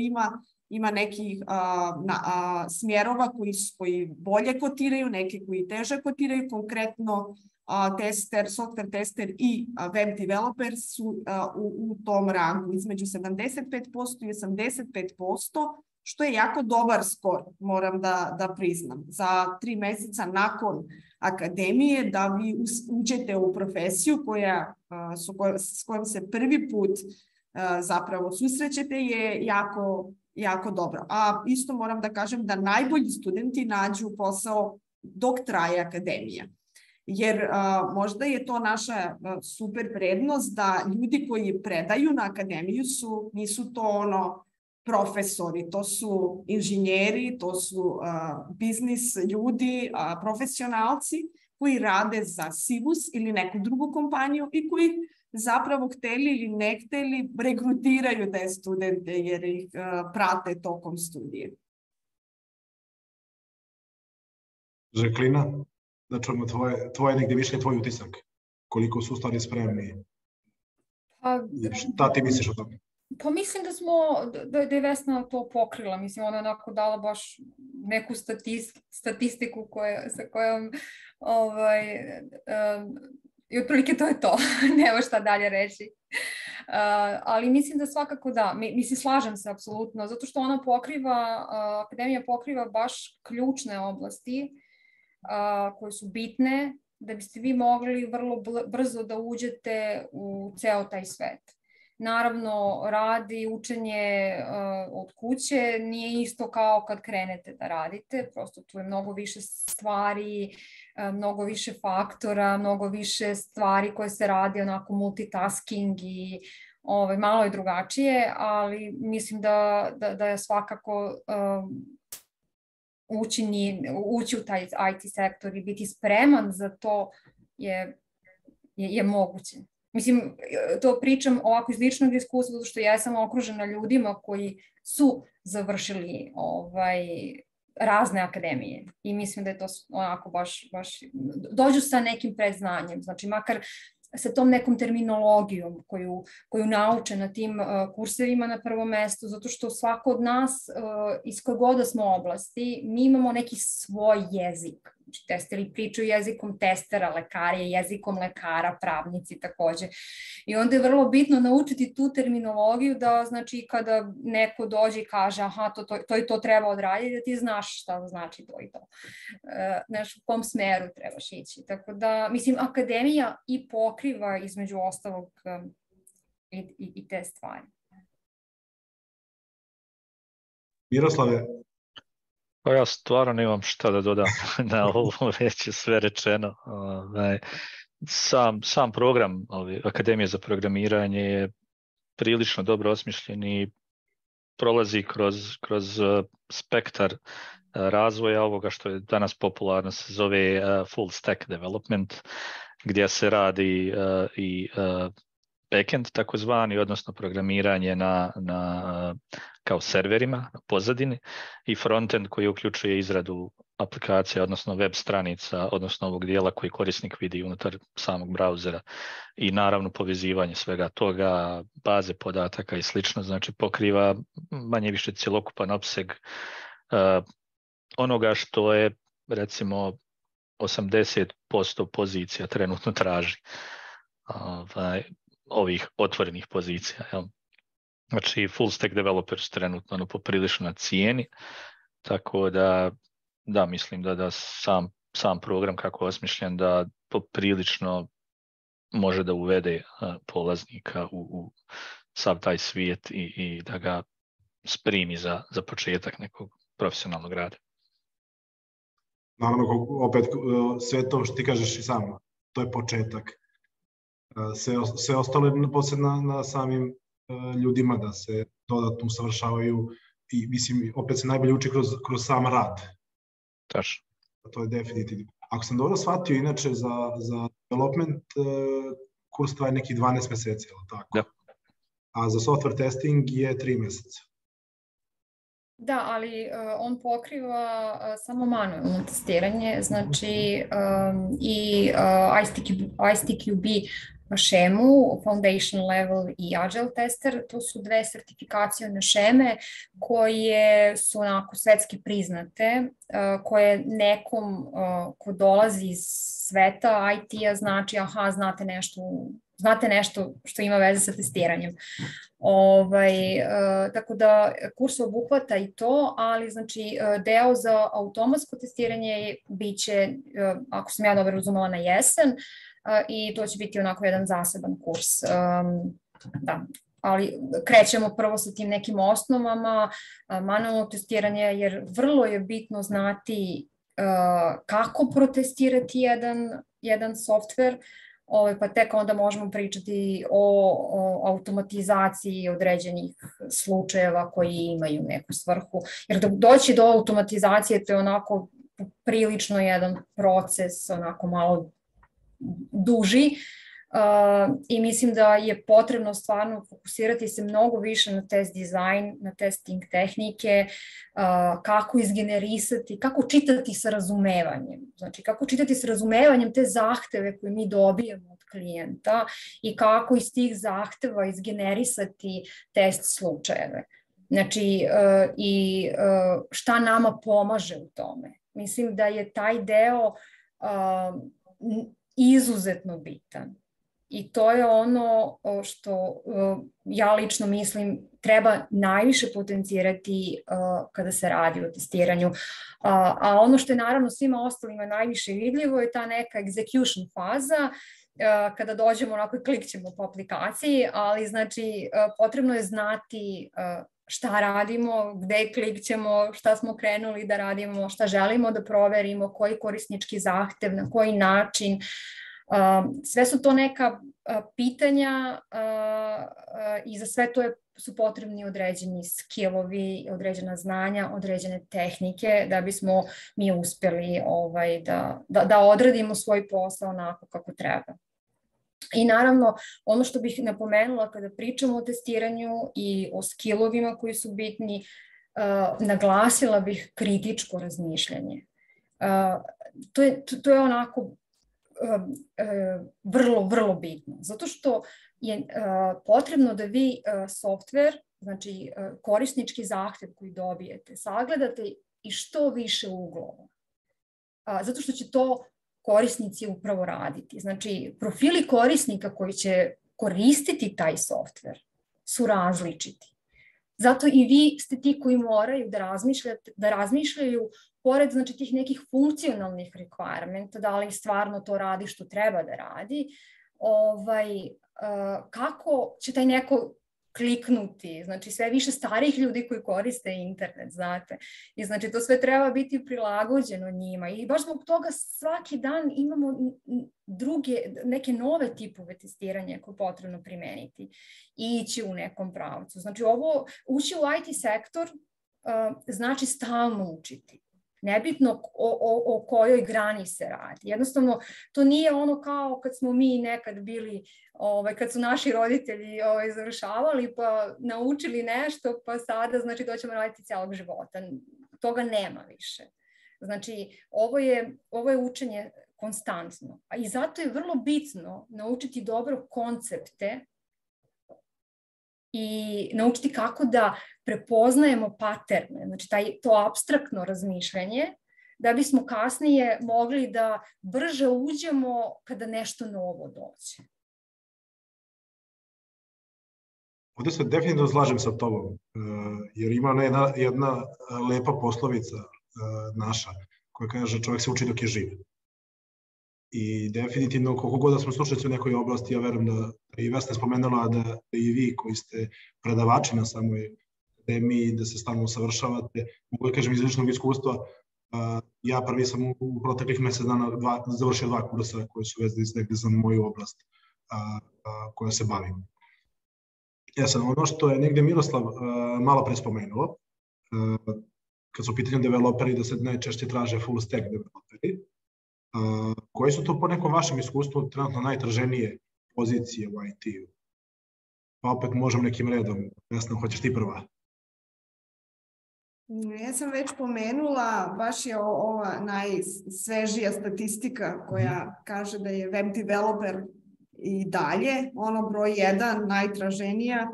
ima nekih smjerova koji bolje kotiraju, neki koji teže kotiraju. Konkretno, software tester i web developer su u tom rangu između 75% i 85%, što je jako dobar skor, moram da priznam. Za 3 meseca nakon akademije da vi uđete u profesiju s kojom se prvi put zapravo susrećete je jako dobro. A isto moram da kažem da najbolji studenti nađu posao dok traje akademija. Jer možda je to naša super prednost da ljudi koji predaju na akademiju nisu to profesori, to su inženjeri, to su biznis ljudi, profesionalci koji rade za Sivus ili neku drugu kompaniju i koji zapravo hteli ili ne hteli regrutiraju te studente jer ih prate tokom studije. Žaklina, da čujemo tvoje negdje mišljenje, tvoj utisak. Koliko su stvari spremni? Šta ti misliš o tome? Pa mislim da je Vesna to pokrila. Mislim, ona je onako dala baš neku statistiku sa kojom i otprilike to je to. Nema šta dalje reći. Ali mislim da svakako da. Mislim, slažem se apsolutno, zato što ona akademija pokriva baš ključne oblasti koje su bitne da biste vi mogli vrlo brzo da uđete u ceo taj svet. Naravno, rad i učenje od kuće nije isto kao kad krenete da radite, prosto tu je mnogo više stvari, mnogo više faktora, mnogo više stvari koje se radi onako multitasking i malo je drugačije, ali mislim da je svakako ući u taj IT sektor i biti spreman za to je moguće. Mislim, to pričam ovako iz ličnog iskustva, zato što ja sam okružena ljudima koji su završili razne akademije i mislim da je to onako baš dođu sa nekim predznanjem, znači makar sa tom nekom terminologijom koju nauče na tim kursevima na prvom mestu, zato što svako od nas iz koje god da smo oblasti, mi imamo neki svoj jezik. Znači, testeri pričaju jezikom testera, lekari jezikom lekara, pravnici takođe. I onda je vrlo bitno naučiti tu terminologiju da, znači, kada neko dođe i kaže aha, to i to treba odraditi, da ti znaš šta znači to i to. Znaš, u kom smeru trebaš ići. Tako da, mislim, akademija i pokriva između ostalog i te stvari. Miroslave? Pa ja stvarno nemam šta da dodam na ovo, već je sve rečeno. Sam program Akademije za programiranje je prilično dobro osmišljen i prolazi kroz spektar razvoja ovoga što je danas popularno, se zove full stack development, gdje se radi i backend takozvani, odnosno programiranje na kao serverima, na pozadini, i frontend koji uključuje izradu aplikacija, odnosno web stranica, odnosno ovog dijela koji korisnik vidi unutar samog brauzera, i naravno povezivanje svega toga, baze podataka i slično. Znači pokriva manje više cjelokupan opseg onoga što je recimo 80% pozicija trenutno traži, ovih otvorenih pozicija. Jel? Znači full stack developers trenutno poprilično na cijeni, tako da mislim da sam program kako je osmišljen da poprilično može da uvede polaznika u sav taj svijet i da ga spremi za početak nekog profesionalnog rada. Naravno, opet sve to što ti kažeš i sam, to je početak. Sve ostalo je na samim ljudima da se dodatno usavršavaju i mislim, opet se najbolje uči kroz sam rad. Tačno. To je definitivno. Ako sam dobro shvatio, inače za development kurs traje nekih 12 meseci, je li tako? Da. A za software testing je 3 meseca. Da, ali on pokriva samo manuelno testiranje, znači i ISTQB šemu, Foundation Level i Agile Tester, to su dve sertifikacione šeme koje su onako svetski priznate, koje nekom ko dolazi iz sveta IT-a znači aha, znate nešto što ima veze sa testiranjem. Tako da kurs obuhvata i to, ali znači deo za automatsko testiranje biće, ako sam ja dobro razumela, na jesen i to će biti onako jedan zaseban kurs. Da, ali krećemo prvo sa tim nekim osnovama manualnog testiranja, jer vrlo je bitno znati kako protestirati jedan softver, pa tek onda možemo pričati o automatizaciji određenih slučajeva koji imaju neku svrhu. Jer dok doći do automatizacije, to je onako prilično jedan proces, onako malo duži, i mislim da je potrebno stvarno fokusirati se mnogo više na test dizajn, na testing tehnike, kako izgenerisati, kako čitati sa razumevanjem. Znači, kako čitati sa razumevanjem te zahteve koje mi dobijemo od klijenta i kako iz tih zahteva izgenerisati test slučajeve. Znači, i šta nama pomaže u tome. Mislim da je taj deo izuzetno bitan. I to je ono što ja lično mislim treba najviše potencirati kada se radi o testiranju. A ono što je naravno svima ostalima najviše vidljivo je ta neka execution faza, kada dođemo onako i klikćemo po aplikaciji, ali znači potrebno je znati šta radimo, gde klikćemo, šta smo krenuli da radimo, šta želimo da proverimo, koji korisnički zahtev, na koji način. Sve su to neka pitanja i za sve to su potrebni određeni skillovi, određena znanja, određene tehnike da bismo mi uspeli da odradimo svoj posao onako kako treba. I naravno, ono što bih napomenula kada pričamo o testiranju i o skillovima koji su bitni, naglasila bih kritičko razmišljanje. To je onako vrlo, vrlo bitno, zato što je potrebno da vi softver, znači korisnički zahtev koji dobijete, sagledate i što više uglova, zato što će to korisnici upravo raditi. Znači, profili korisnika koji će koristiti taj softver su različiti. Zato i vi ste ti koji moraju da razmišljaju pored znači tih nekih funkcionalnih requirementa, da li stvarno to radi što treba da radi, kako će taj neko kliknuti, znači sve više starih ljudi koji koriste internet, znate, i znači to sve treba biti prilagođeno njima i baš zbog toga svaki dan imamo neke nove tipove testiranja koje je potrebno primeniti i ići u nekom pravcu. Znači ući u IT sektor znači stalno učiti. Nebitno o kojoj grani se radi. Jednostavno, to nije ono kao kad smo mi nekad bili, kad su naši roditelji završavali pa naučili nešto, pa sada znači to ćemo raditi celog života. Toga nema više. Znači, ovo je učenje konstantno. I zato je vrlo bitno naučiti dobro koncepte i naučiti kako da prepoznajemo paterne, znači to apstraktno razmišljanje, da bismo kasnije mogli da brže uđemo kada nešto novo dođe. Ovdje se definitivno slažem sa tobom, jer ima jedna lepa poslovica naša koja kaže čovjek se uči dok je živ. I definitivno koliko god da smo stručnjaci u nekoj oblasti, ja verujem da i Vesna spomenula da i vi koji ste predavači na samoj akademiji, da se stalno usavršavate. Mogu da kažem iz ličnog iskustva, ja prvi sam u proteklih mesec dana završio 2 kursa koji su vezani za moju oblast koja se bavim. Ono što je negde Miroslav malo pre spomenuo, kad su u pitanju developeri, da se najčešće traže full stack developeri, koji su to po nekom vašem iskustvu trenutno najtraženije pozicije u IT-u? Pa opet možemo nekim redom. Vesna, hoćeš ti prva? Ja sam već pomenula, baš je ova najsvežija statistika koja kaže da je web developer i dalje ono broj 1, najtraženija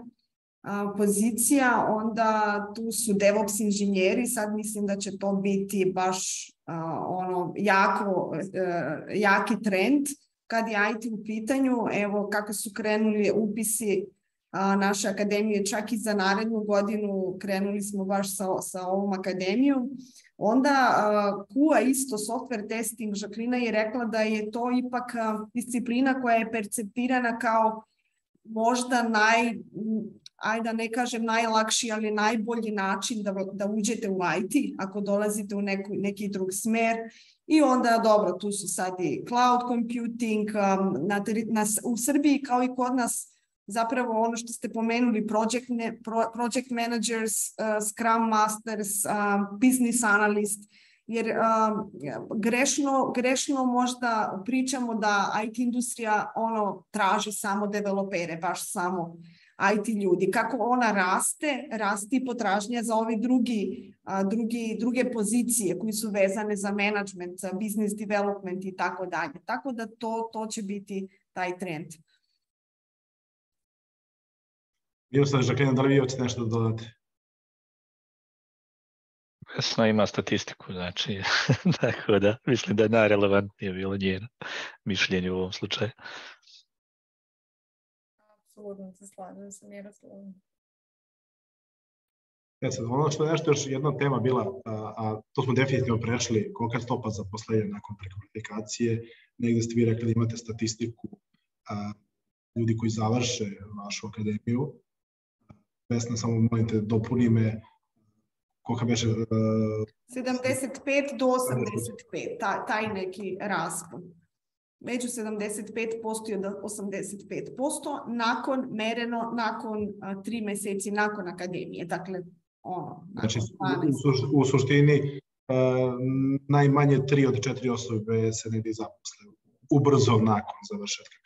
pozicija, onda tu su DevOps inženjeri, sad mislim da će to biti baš jaki trend kad je IT u pitanju. Evo kako su krenuli upisi naše akademije, čak i za narednu godinu krenuli smo baš sa ovom akademijom. Onda QA isto, software testing, Žaklina je rekla da je to ipak disciplina koja je perceptirana kao možda ajde da ne kažem najlakši, ali najbolji način da uđete u IT ako dolazite u neki drug smer. I onda, dobro, tu su sad i cloud computing, u Srbiji kao i kod nas zapravo ono što ste pomenuli, project managers, scrum masters, business analyst, jer grešno možda pričamo da IT industrija traži samo developere, baš samo IT ljudi. Kako ona raste i potražnja za ove druge pozicije koji su vezane za management, za business development i tako dalje. Tako da to će biti taj trend. Miroslav, Žaklina, da li vi hoćete nešto dodati? Vesna ima statistiku, znači, tako da mislim da je najrelevantnije bilo njeno mišljenje u ovom slučaju. Apsolutno se slažem sa Miroslavom. Sad, ono što je nešto još jedna tema bila, a to smo definitivno prešli, kolika je stopa zaposlenja nakon prekvalifikacije. Negde ste vi rekli da imate statistiku ljudi koji završe vašu akademiju. Vesna, samo molim te, dopuni me koliko beše... 75 do 85, taj neki raspon. Među 75% i 85%, mereno nakon 3 meseci nakon akademije. Dakle, znači, u suštini najmanje 3 od 4 osobe se negdje zaposle ubrzo nakon završetka.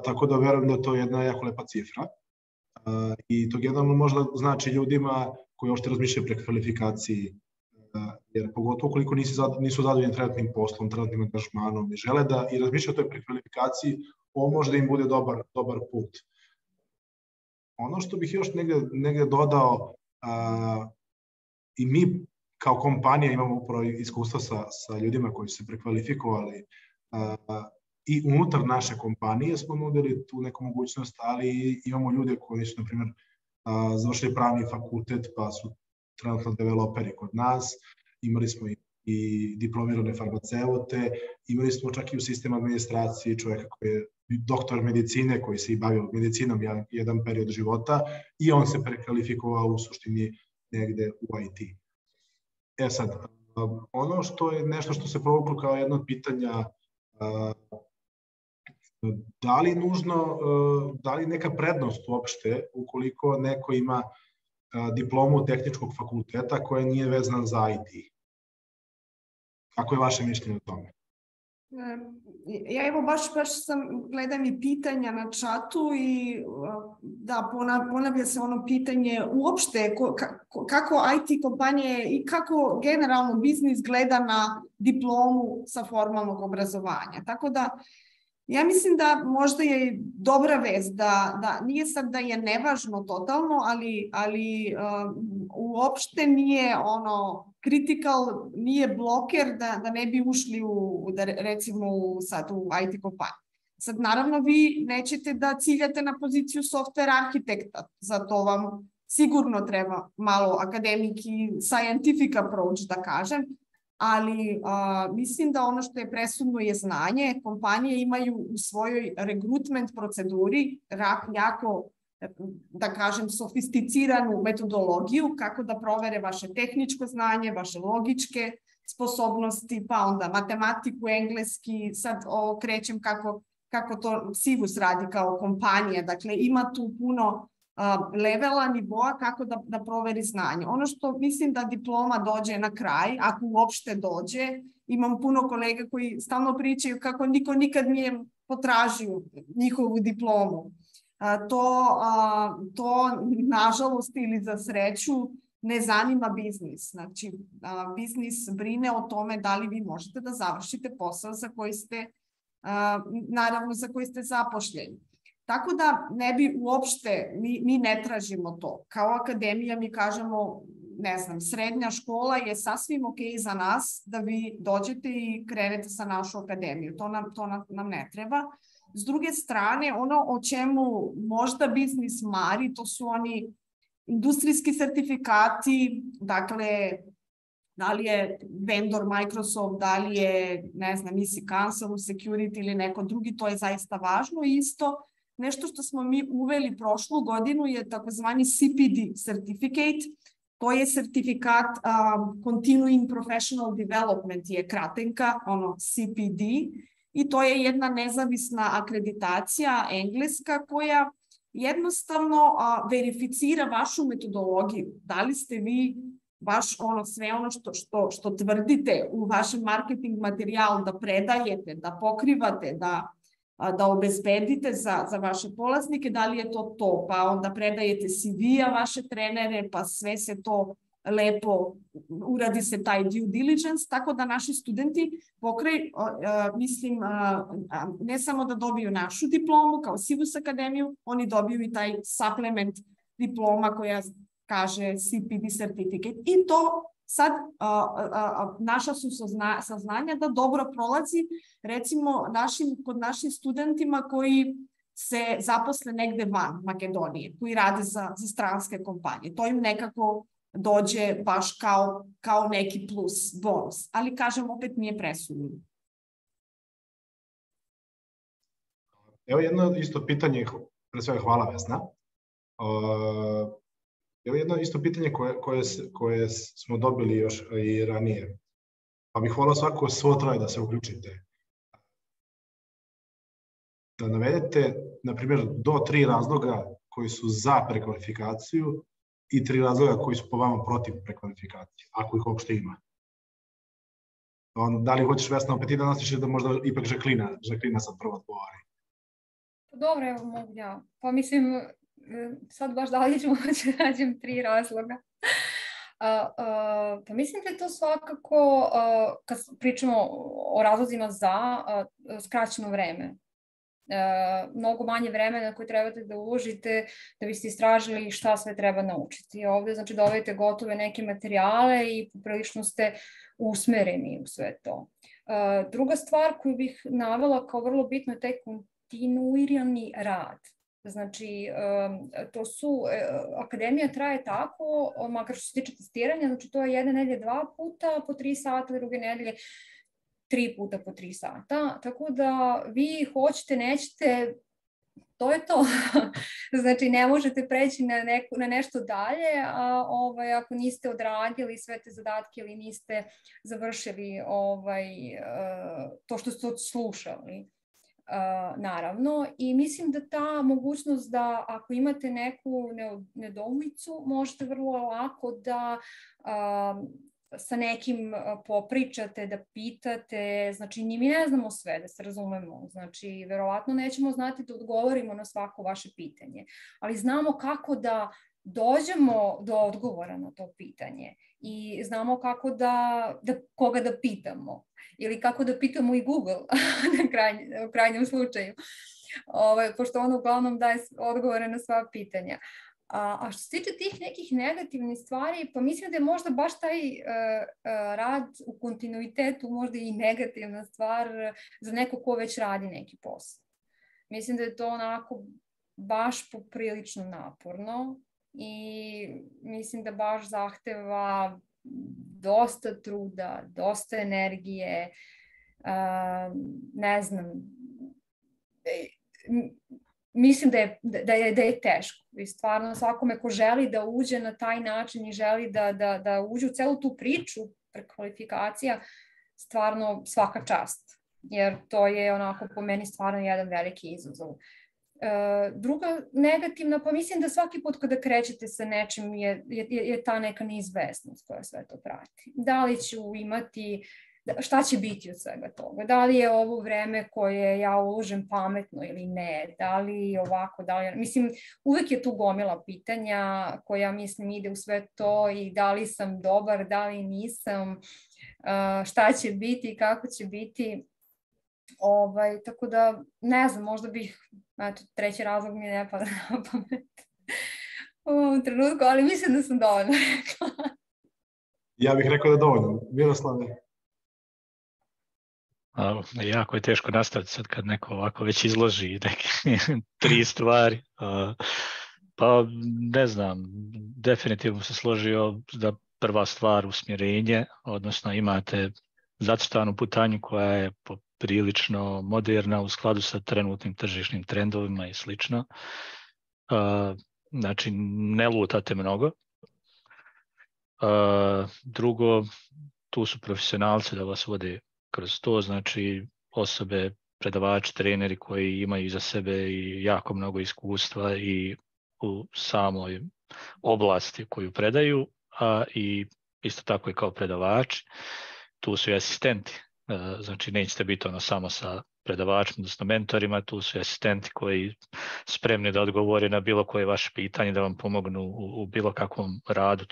Tako da verujem da to je jedna jako lepa cifra. I to generalno možda znači ljudima koji uopšte razmišljaju o prekvalifikaciji, jer pogotovo ukoliko nisu zadovoljni trenutnim poslom, trenutnim angažmanom i žele da i razmišljaju o toj prekvalifikaciji, ovo može da im bude dobar put. Ono što bih još negde dodao, i mi kao kompanija imamo upravo iskustva sa ljudima koji su se prekvalifikovali, i unutar naše kompanije smo nudili tu neku mogućnost, ali imamo ljude koji su, na primjer, završili pravni fakultet pa su trenutno developeri kod nas, imali smo i diplomirane farmaceute, imali smo čak i u sistemu administracije čovjeka koji je doktor medicine, koji se i bavio medicinom jedan period života i on se prekvalifikovao u suštini negde u IT. Sad, ono što je nešto što se provuklo kao jedno od pitanja, da li neka prednost uopšte ukoliko neko ima diplomu tehničkog fakulteta koja nije vezana za IT? Kako je vaše mišljenje o tome? Ja evo baš gledam i pitanja na čatu i da ponavlja se ono pitanje uopšte kako IT kompanije i kako generalno biznis gleda na diplomu sa formalnog obrazovanja. Tako da ja mislim da možda je dobra vest da nije sad da je nevažno totalno, ali uopšte nije critical, nije bloker da ne bi ušli recimo sad u IT kompaniju. Sad naravno vi nećete da ciljate na poziciju software arhitekta, zato vam sigurno treba malo akademik i scientific approach da kažem, ali mislim da ono što je presudno je znanje. Kompanije imaju u svojoj rekrutment proceduri jako, da kažem, sofisticiranu metodologiju kako da provere vaše tehničko znanje, vaše logičke sposobnosti, pa onda matematiku, engleski, sad krećem kako to Sivus radi kao kompanija. Dakle, ima tu puno levela, nivoa kako da proveri znanje. Ono što mislim da diploma dođe na kraj, ako uopšte dođe, imam puno kolega koji stalno pričaju kako niko nikad nije potražio njihovu diplomu. To nažalost ili za sreću ne zanima biznis. Znači, biznis brine o tome da li vi možete da završite posao za koji ste, naravno za koji ste zapošljeni. Tako da ne bi uopšte, mi ne tražimo to. Kao akademija mi kažemo, ne znam, srednja škola je sasvim ok za nas da vi dođete i krenete sa našu akademiju. To nam ne treba. S druge strane, ono o čemu možda biznis mari, to su oni industrijski sertifikati, dakle, da li je vendor Microsoft, da li je, ne znam, EC Council Security ili neko drugi, to je zaista važno. Isto, nešto što smo mi uveli prošlu godinu je takozvani CPD certificate. To je sertifikat Continuing Professional Development, je kratenka, ono CPD, i to je jedna nezavisna akreditacija engleska koja jednostavno verificira vašu metodologiju. Da li ste vi baš sve ono što tvrdite u vašem marketing materijalu da predajete, da pokrivate, da obezbedite za vaše polaznike, da li je to, pa onda predajete CV-a vaše trenere, pa sve se to lepo, uradi se taj due diligence, tako da naši studenti mislim, ne samo da dobiju našu diplomu kao Sivus akademiju, oni dobiju i taj supplement diploma koja kaže CPD certificate. I to sad naša su saznanja da dobro prolazi, recimo kod našim studentima koji se zaposle negde van Makedonije, koji rade za stranske kompanije. To im nekako dođe baš kao neki plus, bonus. Ali, kažem, opet nije presudno. Evo jedno isto pitanje, pre svega hvala Vesna. Evo jedno isto pitanje koje smo dobili još i ranije. Pa bih volao svako svo troje da se uključite. Da navedete, na primjer, do 3 razloga koji su za prekvalifikaciju i 3 razloga koji su po vama protiv prekvalifikacije, ako ih uopšte ima. Da li hoćeš, Vesna, opet i da nastiš da možda ipak Žaklina sad prvo odgovori? Dobro, evo mogu ja. Pa mislim, sad baš da li ću moći da nađem 3 razloga. Pa mislim da je to svakako, kad pričamo o razlozima za skraćeno vreme. Mnogo manje vremena koje trebate da uložite da biste istražili šta sve treba naučiti. Ovde znači dobijete gotove neke materijale i poprilično ste usmereni u sve to. Druga stvar koju bih navela kao vrlo bitno je taj kontinuirani rad. Znači, akademija traje tako, makar što se tiče testiranja, znači to je jedne nedelje 2 puta po 3 sata, druge nedelje 3 puta po 3 sata, tako da vi hoćete, nećete, to je to. Znači, ne možete preći na nešto dalje, ako niste odradili sve te zadatke ili niste završili to što ste odslušali. Naravno, i mislim da ta mogućnost da ako imate neku nedoumicu, možete vrlo lako da sa nekim popričate, da pitate, znači mi ne znamo sve, da se razumemo, znači verovatno nećemo znati da odgovorimo na svako vaše pitanje, ali znamo kako da dođemo do odgovora na to pitanje i znamo kako koga da pitamo ili kako da pitamo i Google u krajnjem slučaju, pošto on uglavnom daje odgovore na sva pitanja. A što se tiče tih nekih negativnih stvari, pa mislim da je možda baš taj rad u kontinuitetu možda i negativna stvar za neko ko već radi neki posao. Mislim da je to onako baš poprilično naporno i mislim da baš zahteva dosta truda, dosta energije, ne znam, mislim da je teško i stvarno svakome ko želi da uđe na taj način i želi da uđe u celu tu priču prekvalifikacija, stvarno svaka čast, jer to je onako po meni stvarno jedan veliki izazov. Druga negativna, pa mislim da svaki put kada krećete sa nečim je ta neka neizvesnost koja sve to prati. Da li ću imati šta će biti od svega toga? Da li je ovo vreme koje ja uložem pametno ili ne? Da li ovako, da li... Mislim, uvek je tu gomila pitanja koja, mislim, ide u sve to i da li sam dobar, da li nisam, šta će biti i kako će biti. Tako da, ne znam, možda bih, eto, treći razlog mi ne pada na pamet u ovom trenutku, ali mislim da sam dovoljno rekla. Ja bih rekao da je dovoljno. Miroslave? Jako je teško nastaviti sad kad neko ovako već izloži neke 3 stvari. Pa ne znam, definitivno se složio da prva stvar usmjerenje, odnosno imate zacrtanu putanju koja je poprilično moderna u skladu sa trenutnim tržišnim trendovima i slično. Znači, ne lutate mnogo. Drugo, tu su profesionalci da vas vode kroz to, znači osobe, predavači, treneri koji imaju iza sebe i jako mnogo iskustva i u samoj oblasti koju predaju, a i isto tako i kao predavači. Tu su i asistenti, znači nećete biti samo sa predavačima, odnosno mentorima, tu su i asistenti koji spremni da odgovore na bilo koje vaše pitanje, da vam pomognu u bilo kakvom radu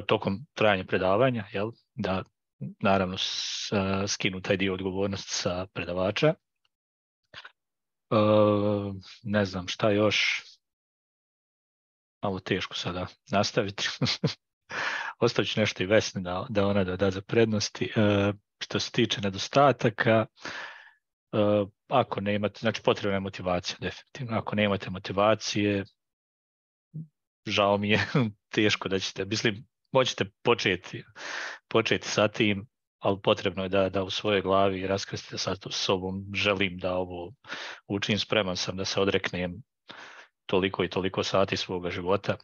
tokom trajanja predavanja, jel? Da naravno skinu taj dio odgovornosti sa predavača. Ne znam šta još, malo teško sada nastaviti. Ostavit ću nešto i Vesni da ona da za prednosti. Što se tiče nedostataka, ako ne imate, znači potrebna je motivacija definitivno. Ako nemate motivacije, žao mi je, teško da ćete, mislim, možete početi sa tim, ali potrebno je da u svojoj glavi raskrstite sa sobom, želim da ovo učim, spreman sam da se odreknem toliko i toliko sati svoga života.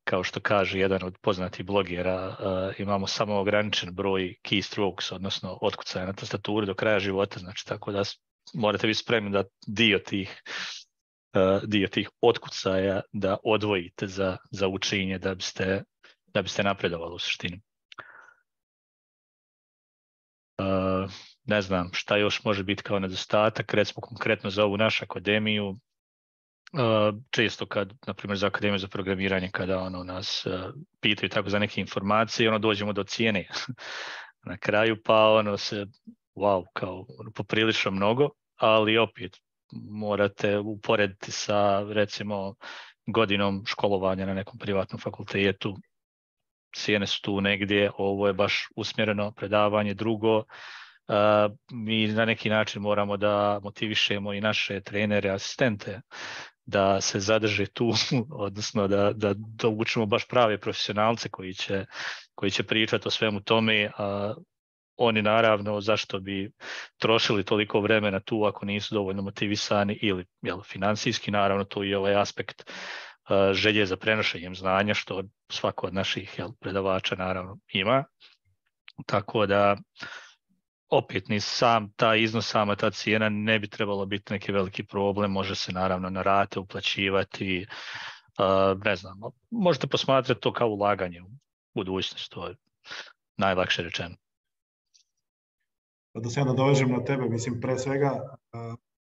Kao što kaže jedan od poznatih blogera, imamo samo ograničen broj keystrokes, odnosno otkucaja na tastaturi do kraja života, znači tako da morate biti spremni da dio tih otkucaja da odvojite za učenje da biste napredovali u suštini. Ne znam šta još može biti kao nedostatak, recimo konkretno za ovu našu akademiju. Često kad, na primjer za Akademiju za programiranje, kada nas pitaju tako za neke informacije, dođemo do cijene na kraju, pa se, wow, kao poprilično mnogo, ali opet morate uporediti sa recimo godinom školovanja na nekom privatnom fakultetu. Cijene su tu negdje, ovo je baš usmjereno predavanje. Drugo, mi na neki način moramo da motivišemo i naše trenere, asistente da se zadrže tu, odnosno da učimo baš prave profesionalce koji će pričati o svemu tome, a oni naravno zašto bi trošili toliko vremena tu ako nisu dovoljno motivisani ili financijski, naravno tu i ovaj aspekt želje za prenošenjem znanja što svako od naših predavača naravno ima. Tako da opet ni sam taj iznos, sama ta cijena ne bi trebalo biti neki veliki problem, može se naravno na rate uplaćivati, ne znam, možete posmatrati to kao ulaganje u budućnost, to je najlakše rečeno. Da se ja nadovežem na tebe, mislim pre svega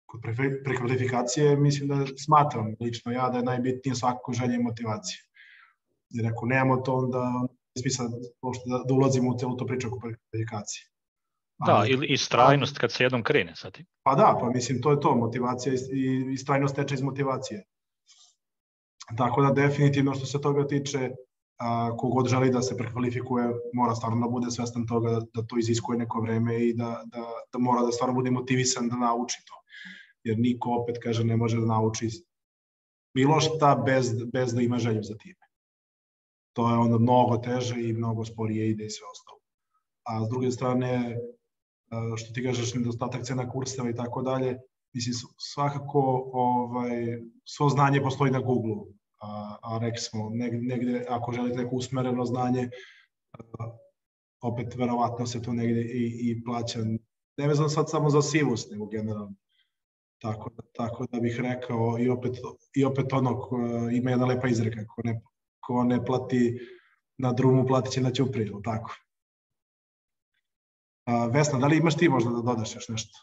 kod prekvalifikacije, mislim da smatram lično ja da je najbitnije svakako želje i motivacije. Jer ako nemamo to, onda ne smisla da ulazimo u celu tu priču oko prekvalifikacije. Da, i strajnost kad se jednom krene sa tim. Pa da, pa mislim to je to, motivacija i strajnost teče iz motivacije. Tako da definitivno što se toga tiče, kogod želi da se prekvalifikuje, mora stvarno da bude svestan toga da to iziskuje neko vreme i da mora da stvarno bude motivisan da nauči to. Jer niko opet, kaže, ne može da nauči bilo šta bez da ima želju za time. To je onda mnogo teže i mnogo sporije ide i sve ostalo. A s druge strane, što ti kažeš, nedostatak cena kurseva i tako dalje, mislim, svakako svo znanje postoji na Google-u, a rekli smo, negde, ako želite neko usmereno znanje, opet verovatno se to negde i plaća, ne vezano sad samo za Sivus, nego generalno. Tako da bih rekao, i opet ima jedna lepa izreka, ko ne plati na drumu, platit će na ćupriju, tako. Vesna, da li imaš ti možda da dodaš još nešto?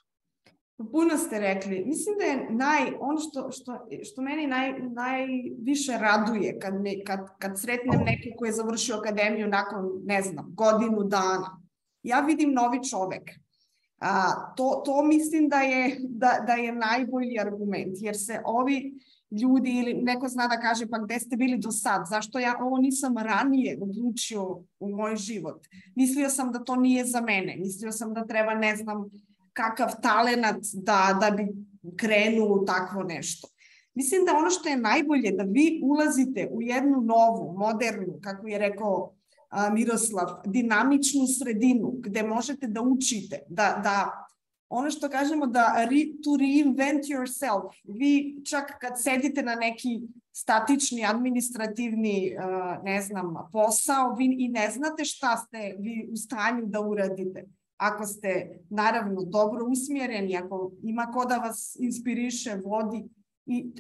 Puno ste rekli. Mislim da je ono što meni najviše raduje kad sretnem neko ko je završio akademiju nakon, ne znam, godinu dana. Ja vidim novi čovek. To mislim da je najbolji argument, jer se ovi ljudi ili neko zna da kaže pa gde ste bili do sad, zašto ja ovo nisam ranije odlučio u moj život. Mislio sam da to nije za mene, mislio sam da treba ne znam kakav talenat da bi krenuo u takvo nešto. Mislim da ono što je najbolje da vi ulazite u jednu novu, modernu, kako je rekao Miroslav, dinamičnu sredinu gde možete da učite, da ono što kažemo to reinvent yourself. Vi čak kad sedite na neki statični, administrativni, ne znam, posao, vi i ne znate šta ste vi u stanju da uradite. Ako ste, naravno, dobro usmjereni, ako ima ko da vas inspiriše, vodi.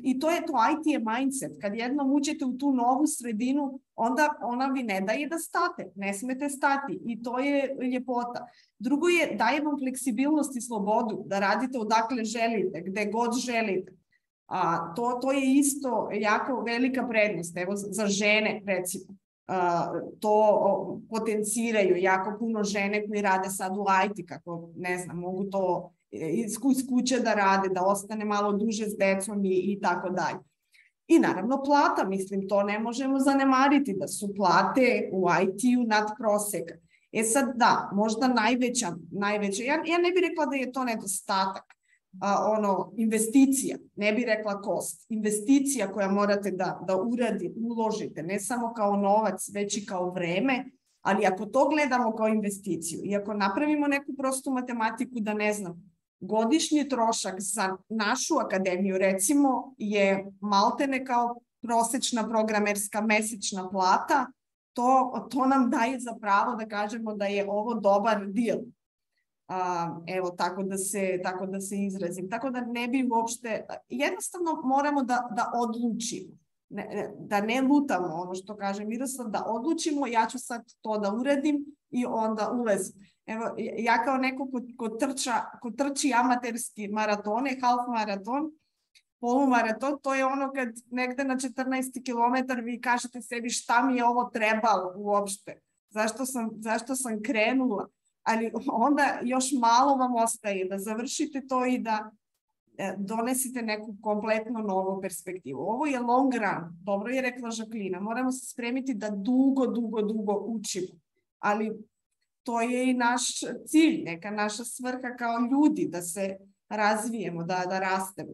I to je to, IT je mindset. Kad jednom uđete u tu novu sredinu, onda ona vi ne daje da state. Ne smete stati. I to je ljepota. Drugo je, daje vam fleksibilnost i slobodu da radite odakle želite, gde god želite. To je isto jako velika prednost. Evo, za žene, recimo. To potenciraju jako puno žene koji rade sad u IT, kako, ne znam, mogu to iz kuće da rade, da ostane malo duže s decom i tako dalje. I naravno plata, mislim, to ne možemo zanemariti, da su plate u IT-u nadproseka. Sad da, možda najveća, ja ne bih rekla da je to nedostatak, investicija, ne bih rekla kost, investicija koja morate da uložite, ne samo kao novac, već i kao vreme, ali ako to gledamo kao investiciju i ako napravimo neku prostu matematiku da ne znam, godišnji trošak za našu akademiju, recimo, je maltene kao prosečna programerska mesečna plata, to nam daje za pravo da kažemo da je ovo dobar deal. Evo, tako da se izrazim. Tako da ne bi uopšte, jednostavno moramo da odlučimo, da ne lutamo, ono što kaže Miroslav, da odlučimo, ja ću sad to da uradim i onda ulazim. Evo, ja kao neko ko trči amaterski maratone, half maraton, polumaraton, to je ono kad negde na 14 kilometar vi kažete sebi šta mi je ovo trebalo uopšte, zašto sam krenula, ali onda još malo vam ostaje da završite to i da donesite neku kompletno novu perspektivu. Ovo je long run, dobro je rekla Žaklina, moramo se spremiti da dugo učimo, ali to je i naš cilj, neka naša svrha kao ljudi, da se razvijemo, da rastemo.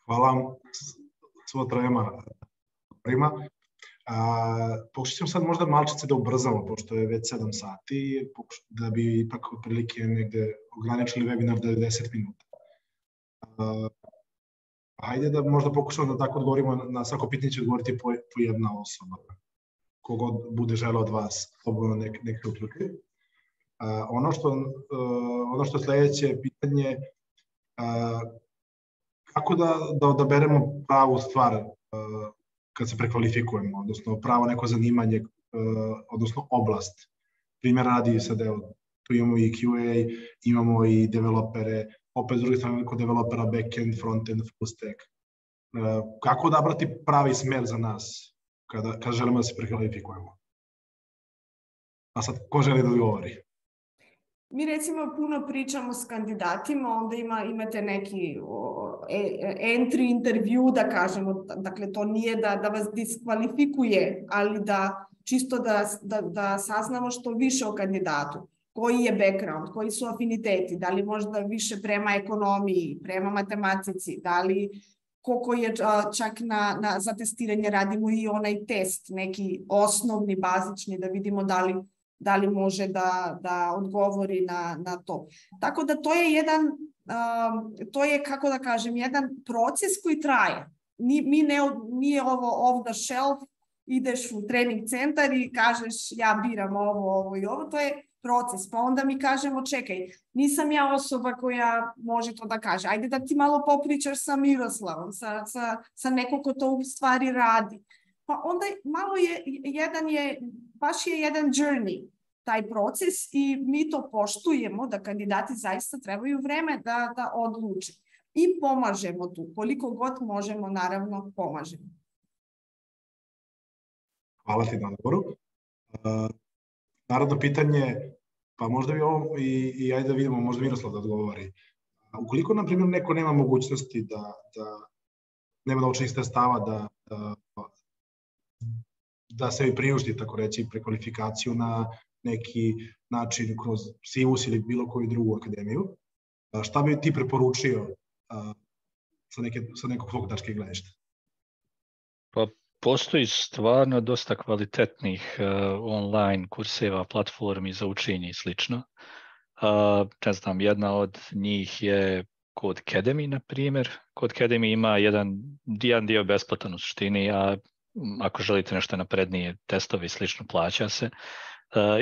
Hvala vam svo trojema. Pokušat ćemo sad možda malčice da ubrzamo, pošto je već 7 sati, da bi ipak otprilike negde ograničili webinar do 10 minuta. Hajde da možda pokušamo da tako odgovorimo na svako pitanje, će odgovoriti po jedna osoba. Kogod bude želeo od vas, slobodno neke uključuje. Ono što je sledeće pitanje, kako da odaberemo pravu stvar kad se prekvalifikujemo, odnosno pravo neko zanimanje, odnosno oblast. Primjer radi sad, evo, tu imamo i QA, imamo i developere, opet s druge strane kod developera backend, frontend, full stack. Kako odabrati pravi smer za nas kada želimo da se prekvalifikujemo? A sad, ko želi da odgovori? Mi recimo puno pričamo s kandidatima, onda imate neki entry intervju, da kažemo, dakle to nije da vas diskvalifikuje, ali da čisto da saznamo što više o kandidatu. Koji je background, koji su afiniteti, da li možda više prema ekonomiji, prema matematici, da li koliko je čak za testiranje radimo i onaj test, neki osnovni, bazični, da vidimo da li može da odgovori na to. Tako da to je to je, kako da kažem, jedan proces koji traje. Nije ovo off the shelf, ideš u trening centar i kažeš ja biram ovo i ovo, to je proces. Pa onda mi kažemo čekaj, nisam ja osoba koja može to da kaže. Ajde da ti malo popričaš sa Miroslavom, sa neko ko to u stvari radi. Pa onda malo jedan je baš je jedan journey, taj proces, i mi to poštujemo da kandidati zaista trebaju vreme da odluče. I pomažemo tu, koliko god možemo, naravno, pomažemo. Hvala ti na odgovoru. Naravno pitanje, pa možda bi ovo i ajde da vidimo, možda Miroslav da odgovori. Ukoliko, na primjer, neko nema mogućnosti da nema novčanih sredstava da se priušti, tako reći, prekvalifikaciju na neki način kroz SIVUS ili bilo koju drugu akademiju, šta bi ti preporučio sa nekog svog tačke gledišta? Pa postoji stvarno dosta kvalitetnih online kurseva, platformi za učenje i slično. Ne znam, jedna od njih je Codecademy, na primjer. Codecademy ima jedan dio besplatan u suštini, a ako želite nešto naprednije, testovi i slično, plaća se.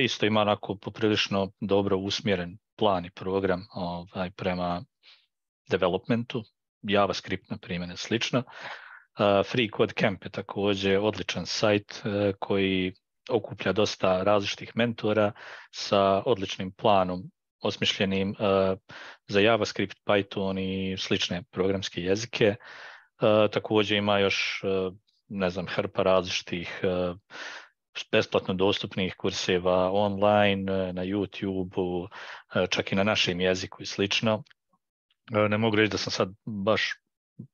Isto ima onako poprilično dobro usmjeren plan i program prema developmentu, JavaScript, na primjer, i slično. Free Code Camp je također odličan sajt koji okuplja dosta različitih mentora sa odličnim planom osmišljenim za JavaScript, Python i slične programske jezike. Također ima još, ne znam, hrpa različitih besplatno dostupnih kurseva online, na YouTube-u, čak i na našem jeziku i slično. Ne mogu reći da sam sad baš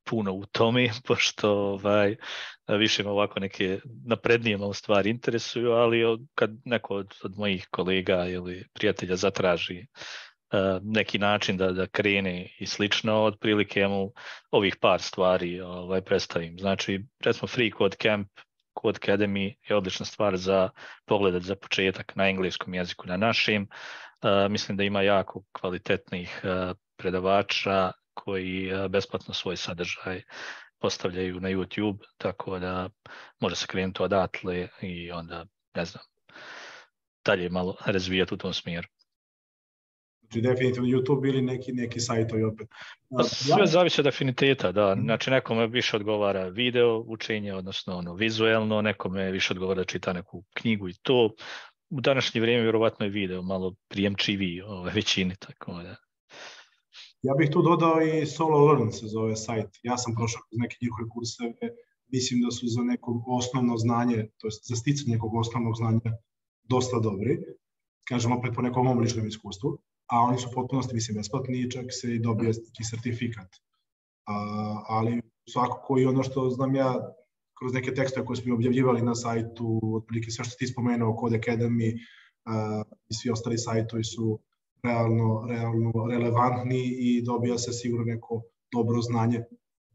puno u tome, pošto više me ovako neke naprednije malo stvari interesuju, ali kad neko od mojih kolega ili prijatelja zatraži neki način da krene i slično, otprilike mu ovih par stvari predstavim. Znači, recimo Free Code Camp, Codecademy je odlična stvar za pogledat za početak na engleskom jeziku, na našim. Mislim da ima jako kvalitetnih predavača koji besplatno svoj sadržaj postavljaju na YouTube, tako da može se krenuti odatle i onda, ne znam, dalje malo razvijati u tom smjeru. Znači definitivno YouTube ili neki sajtovi opet. Sve zavisi od afiniteta, da. Znači nekome više odgovara video učenje, odnosno vizuelno, nekome više odgovara da čita neku knjigu i to. U današnje vrijeme vjerovatno je video malo prijemčiviji većini, tako da. Ja bih tu dodao i Solo Learn se zove sajt. Ja sam prošao kroz neke njihove kurseve, mislim da su za neko osnovno znanje, to jest za sticanje nekog osnovnog znanja dosta dobri. Kažem opet po nekom mom ličnom iskustvu, a oni su potpunosti, mislim, besplatni i čak se i dobije neki sertifikat. Ali svakako i ono što znam ja kroz neke tekstove koje smo objavljivali na sajtu, otprilike sve što ti spomenuo, Codecademy i svi ostali sajtovi su realno relevantni i dobija se sigurno neko dobro znanje,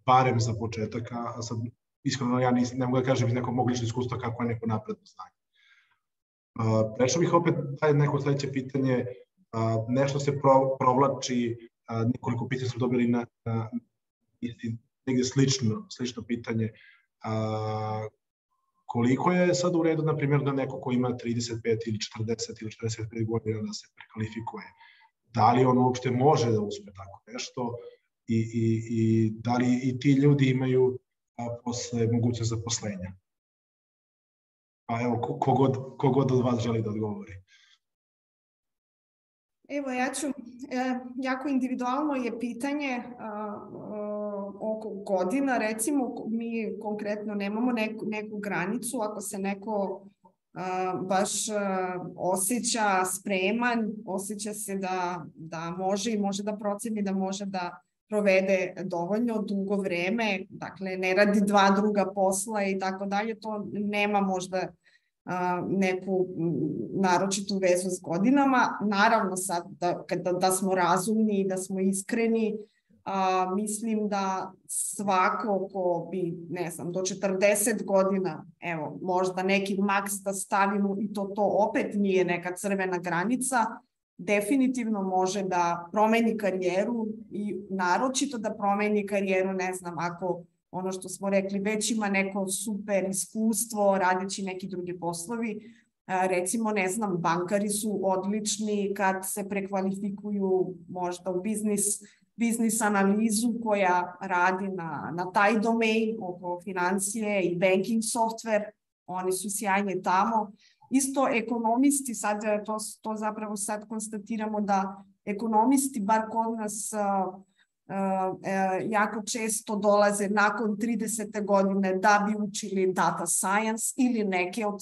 barem za početak, a sad iskreno ja ne mogu da kažem iz nekog mog ličnog iskustva kako je neko napredno znanje. Prešao bih opet neko sledeće pitanje, nešto se provlači, nekoliko pitanja smo dobili na negde slično pitanje. Koliko je sad u redu, na primjer, da neko ko ima 35 ili 40 ili 45 godina da se prekvalifikuje? Da li on uopšte može da uspe tako nešto i da li i ti ljudi imaju posle mogućnost zaposlenja? Pa evo, kogod od vas želi da odgovori. Evo, ja ću, jako individualno je pitanje oko godina, recimo, mi konkretno nemamo neku granicu, ako se neko baš osjeća spreman, osjeća se da može i može da proceni, da može da provede dovoljno dugo vreme, dakle ne radi dva druga posla i tako dalje, to nema možda neku naročitu vezu s godinama. Naravno sad da smo razumni i da smo iskreni, mislim da svako ko bi, ne znam, do 40 godina, evo, možda neki maks da stavimo i to opet nije neka crvena granica, definitivno može da promeni karijeru i naročito da promeni karijeru, ne znam, ako ono što smo rekli, već ima neko super iskustvo radeći neki drugi poslovi. Recimo, ne znam, bankari su odlični kad se prekvalifikuju možda u biznis analizu koja radi na taj domain oko financije i banking software. Oni su sjajni tamo. isto ekonomisti, sad to zapravo sad konstatiramo da ekonomisti, bar kod nas, jako često dolaze nakon 30. godine da bi učili data science ili neke od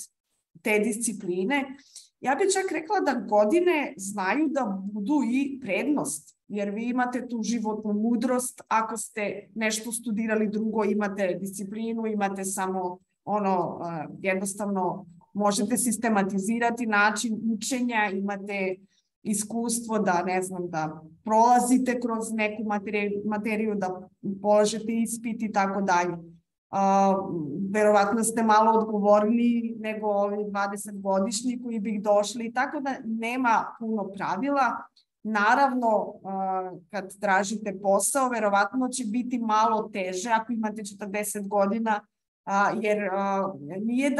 te discipline. Ja bih čak rekla da godine znaju da budu i prednost, jer vi imate tu životnu mudrost, ako ste nešto studirali drugo, imate disciplinu, imate samo jednostavno možete sistematizirati način učenja, imate iskustvo da, ne znam, da prolazite kroz neku materiju, da polažete ispit i tako dalje. Verovatno ste malo odgovorniji nego ovi 20-godišnji koji bi došli, tako da nema puno pravila. Naravno, kad tražite posao, verovatno će biti malo teže ako imate 40 godina, jer nije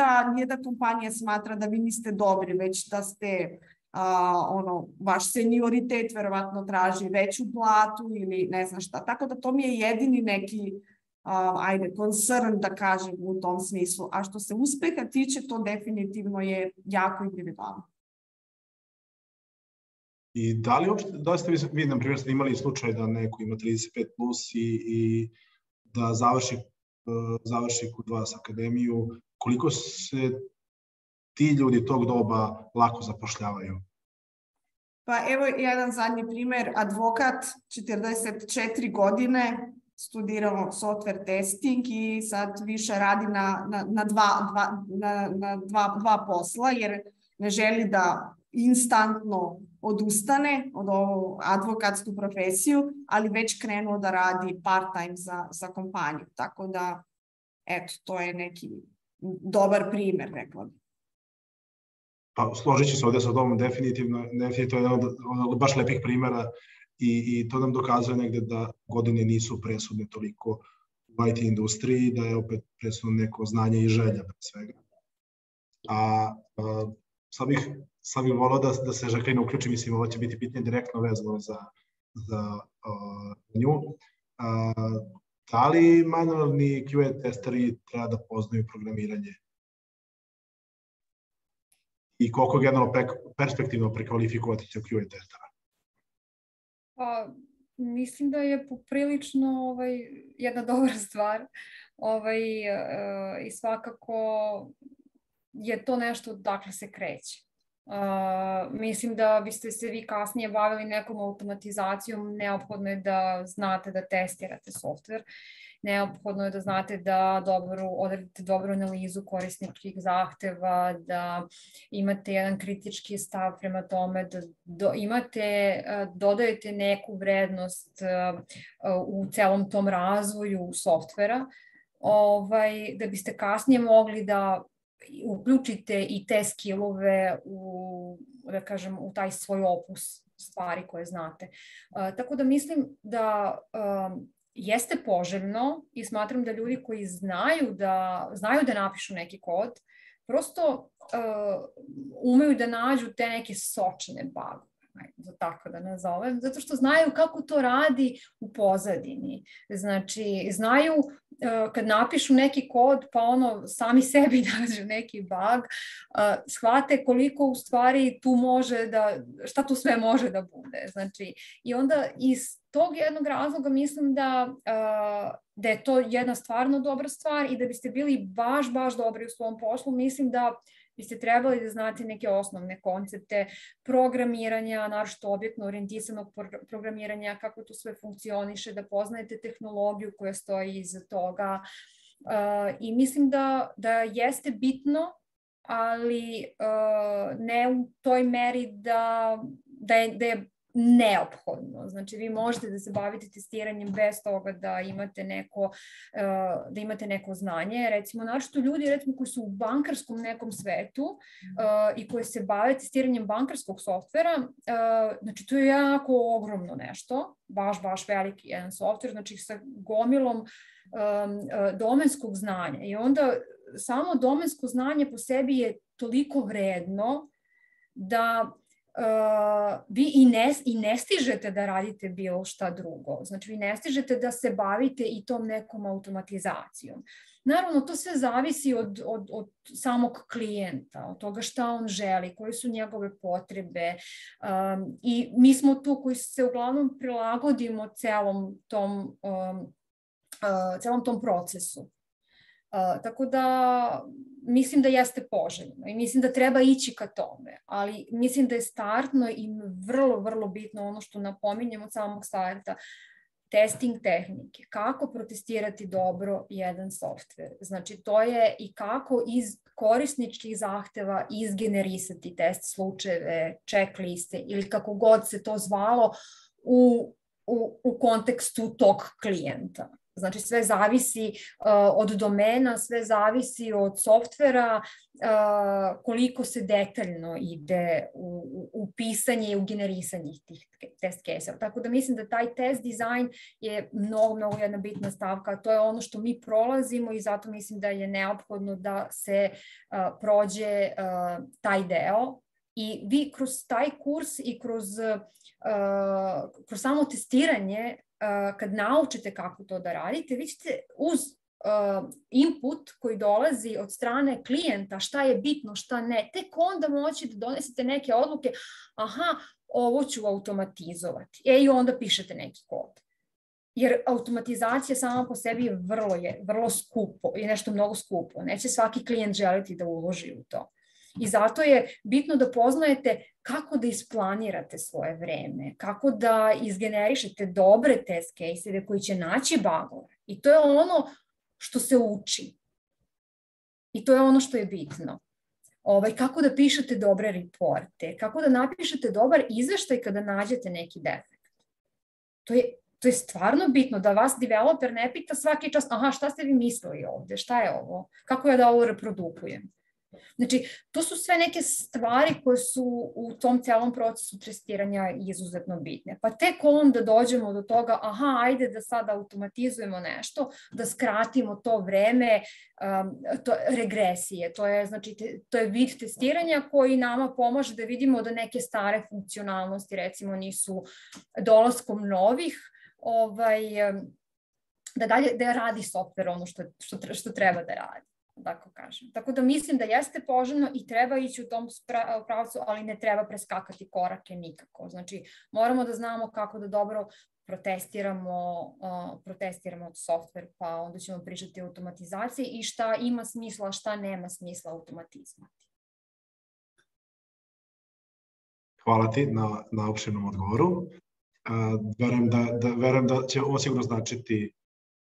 da kompanija smatra da vi niste dobri, već da ste vaš senioritet verovatno traži veću platu ili ne znam šta. Tako da to mi je jedini neki concern, da kažem, u tom smislu. A što se uspeha tiče, to definitivno je jako individualno. I da li ste vi, na primjer, imali slučaj da neko ima 35 plus i da završi kod vas akademiju, koliko se ti ljudi tog doba lako zapošljavaju? Pa evo jedan zadnji primer, advokat, 44 godine, studirao software testing i sad više radi na dva posla, jer ne želi da instantno odustane od ovu advokatsku profesiju, ali već krenuo da radi part-time za kompaniju. Tako da, eto, to je neki dobar primer, rekla bih. Pa složit ću se ovdje sa domom, definitivno je jedan od baš lepih primjera i to nam dokazuje negde da godine nisu presudne toliko u IT industriji, da je opet presudno neko znanje i želja pre svega. Sad bih volao da se Žaklina uključi, mislim, ovo će biti pitanje direktno vezano za nju. Da li manualni QA testeri treba da poznaju programiranje? I koliko generalno perspektivno prekvalifikovati će QA testera? Mislim da je poprilično jedna dobra stvar i svakako je to nešto odakle se kreće. Mislim da biste se vi kasnije bavili nekom automatizacijom, neophodno je da znate da testirate softver, neophodno je da znate da odradite dobru analizu korisničkih zahteva, da imate jedan kritički stav prema tome, da dodajete neku vrednost u celom tom razvoju softvera, da biste kasnije mogli da uključite i te skillove u taj svoj opus stvari koje znate. Tako da mislim da jeste poželjno i smatram da ljudi koji znaju da napišu neki kod, prosto umeju da nađu te neke sočne bugove, tako da nazovem, zato što znaju kako to radi u pozadini. Znači, znaju kad napišu neki kod, pa sami sebi nađu neki bug, shvate koliko u stvari tu može šta tu sve može da bude. Znači, i onda iz tog jednog razloga mislim da je to jedna stvarno dobra stvar i da biste bili baš dobri u svom poslu, mislim da biste trebali da znate neke osnovne koncepte programiranja, naročito objektno orijentisanog programiranja, kako to sve funkcioniše, da poznajete tehnologiju koja stoji iza toga. I mislim da jeste bitno, ali ne u toj meri da je neophodno. Znači, vi možete da se bavite testiranjem bez toga da imate neko znanje. Recimo, naročito ljudi koji su u bankarskom nekom svetu i koji se bave testiranjem bankarskog softvera, znači, to je jako ogromno nešto, baš veliki jedan softver, znači sa gomilom domenskog znanja. I onda samo domensko znanje po sebi je toliko vredno da vi i ne stižete da radite bilo šta drugo. Znači, vi ne stižete da se bavite i tom nekom automatizacijom. Naravno, to sve zavisi od samog klijenta, od toga šta on želi, koje su njegove potrebe i mi smo tu koji se uglavnom prilagodimo celom tom procesu. Tako da mislim da jeste poželjno i mislim da treba ići ka tome, ali mislim da je startno i vrlo, vrlo bitno ono što napominjem od samog starta, testing tehnike, kako protestirati dobro jedan softver. Znači to je i kako iz korisničkih zahteva izgenerisati test slučajeve, checkliste ili kako god se to zvalo u kontekstu tog klijenta. Znači sve zavisi od domena, sve zavisi od softvera, koliko se detaljno ide u pisanje i u generisanje tih test case-a. Tako da mislim da taj test dizajn je mnogo jedna bitna stavka. To je ono što mi prolazimo i zato mislim da je neophodno da se prođe taj deo. I vi kroz taj kurs i kroz samo testiranje, kad naučite kako to da radite, vi ćete uz input koji dolazi od strane klijenta, šta je bitno, šta ne, tek onda moći da donesete neke odluke, aha, ovo ću automatizovati. I onda pišete neki kod. Jer automatizacija sama po sebi je vrlo skupo i nešto mnogo skupo. Neće svaki klijent želiti da uloži u to. I zato je bitno da poznajete kako da isplanirate svoje vreme, kako da izgenerišete dobre test case-eve koji će naći bugove. I to je ono što se uči. I to je ono što je bitno. Kako da pišete dobre reporte, kako da napišete dobar izveštaj kada nađete neki defekt. To je stvarno bitno da vas developer ne pita svaki čas, aha, šta ste vi mislili ovde, šta je ovo, kako ja da ovo reprodukujem. Znači, to su sve neke stvari koje su u tom celom procesu testiranja izuzetno bitne. Pa tek onda dođemo do toga, aha, ajde da sad automatizujemo nešto, da skratimo to vreme regresije. To je vid testiranja koji nama pomaže da vidimo da neke stare funkcionalnosti, recimo, nisu dolaskom novih, da radi softver ono što treba da radi. Tako kažem. Tako da mislim da jeste poželjno i treba ići u tom pravcu, ali ne treba preskakati korake nikako. Znači, moramo da znamo kako da dobro protestiramo softver, pa onda ćemo pričati o automatizaciji i šta ima smisla, šta nema smisla automatizmati. Hvala ti na opširnom odgovoru. Verujem da će ovo sigurno značiti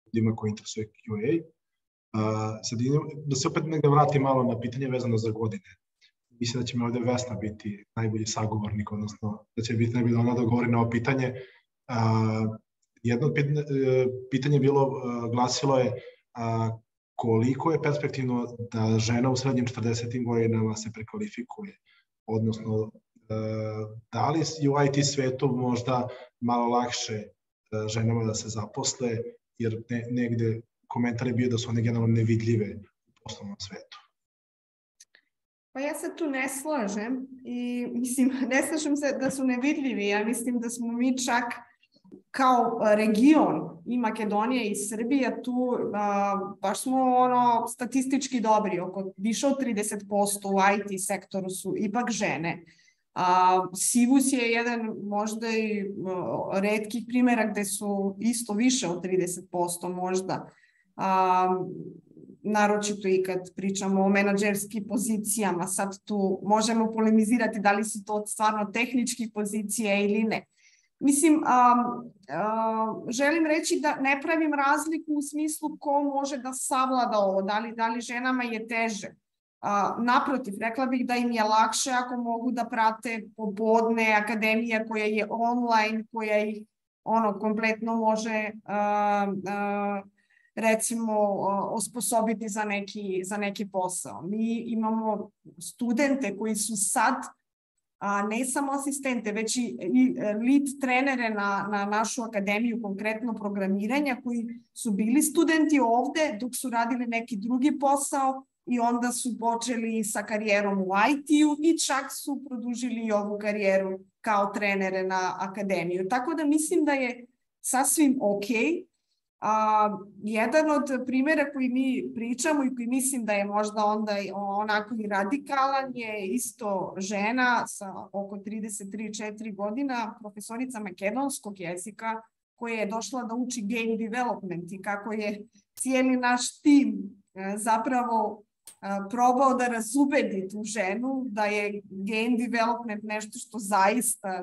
ljudima koji interesuje QA. Da se opet negde vrati malo na pitanje vezano za godine. Mislim da će mi ovde Vesna biti najbolji sagovornik, odnosno da će biti najbolji da ona dogovori na ovo pitanje. Jedno od pitanja glasilo je koliko je perspektivno da žena u srednjim 40. godinama se prekvalifikuje, odnosno da li je u IT svetu možda malo lakše ženama da se zaposle, jer negde komentar je bio da su one generalno nevidljive u poslovnom svetu. Pa ja se tu ne slažem i mislim, ne slažem se da su nevidljivi. Ja mislim da smo mi čak kao region i Makedonija i Srbija tu baš smo statistički dobri. Više od 30% u IT sektoru su ipak žene. Sivus je jedan možda i retkih primjera gde su isto više od 30% možda. Naročito i kad pričamo o menadžerskim pozicijama, sad tu možemo polemizirati da li su to stvarno tehničke pozicije ili ne. Mislim, želim reći da ne pravim razliku u smislu ko može da savlada ovo, da li ženama je teže. Naprotiv, rekla bih da im je lakše ako mogu da prate popodne akademija koja je online, koja ih kompletno može recimo osposobiti za neki posao. Mi imamo studente koji su sad, ne samo asistente, već i lead trenere na našu akademiju, konkretno programiranja, koji su bili studenti ovde dok su radili neki drugi posao i onda su počeli sa karijerom u IT-u i čak su produžili i ovu karijeru kao trenere na akademiju. Tako da mislim da je sasvim okej. Jedan od primjera koji mi pričamo i koji mislim da je možda onda onako i radikalan je isto žena sa oko 33-4 godina, profesorica makedonskog jezika, koja je došla da uči game development i kako je cijeli naš tim zapravo probao da razubedi tu ženu da je game development nešto što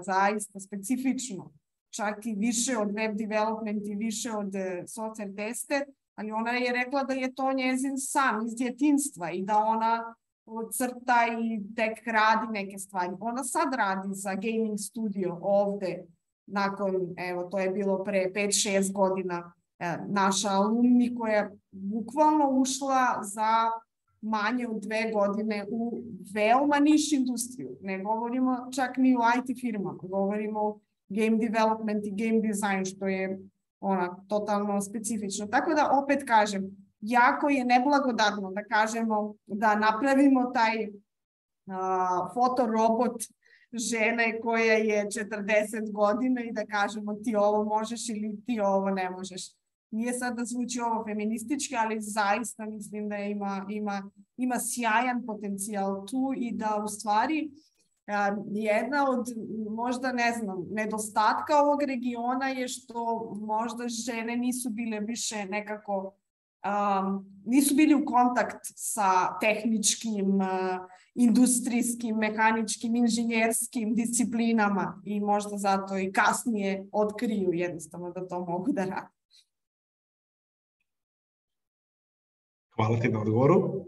zaista specifično, čak i više od web development i više od software tester, ali ona je rekla da je to njezin san iz djetinjstva i da ona crta i tek radi neke stvari. Ona sad radi za gaming studio ovde, nakon, evo, to je bilo pre 5-6 godina, naša alumni koja je bukvalno ušla za manje od 2 godine u veoma niš industriju. Ne govorimo čak ni o IT firmama, govorimo o game development i game design, što je totalno specifično. Tako da, opet kažem, jako je neblagodarno da kažemo da napravimo taj fotorobot žene koja je 40 godina i da kažemo ti ovo možeš ili ti ovo ne možeš. Nije sad da zvuči ovo feministički, ali zaista mislim da ima sjajan potencijal tu i da u stvari jedna od, možda ne znam, nedostatka ovog regiona je što možda žene nisu bile više nekako, nisu bili u kontakt sa tehničkim, industrijskim, mehaničkim, inženjerskim disciplinama i možda zato i kasnije otkriju jednostavno da to mogu da rade. Hvala ti na odgovoru.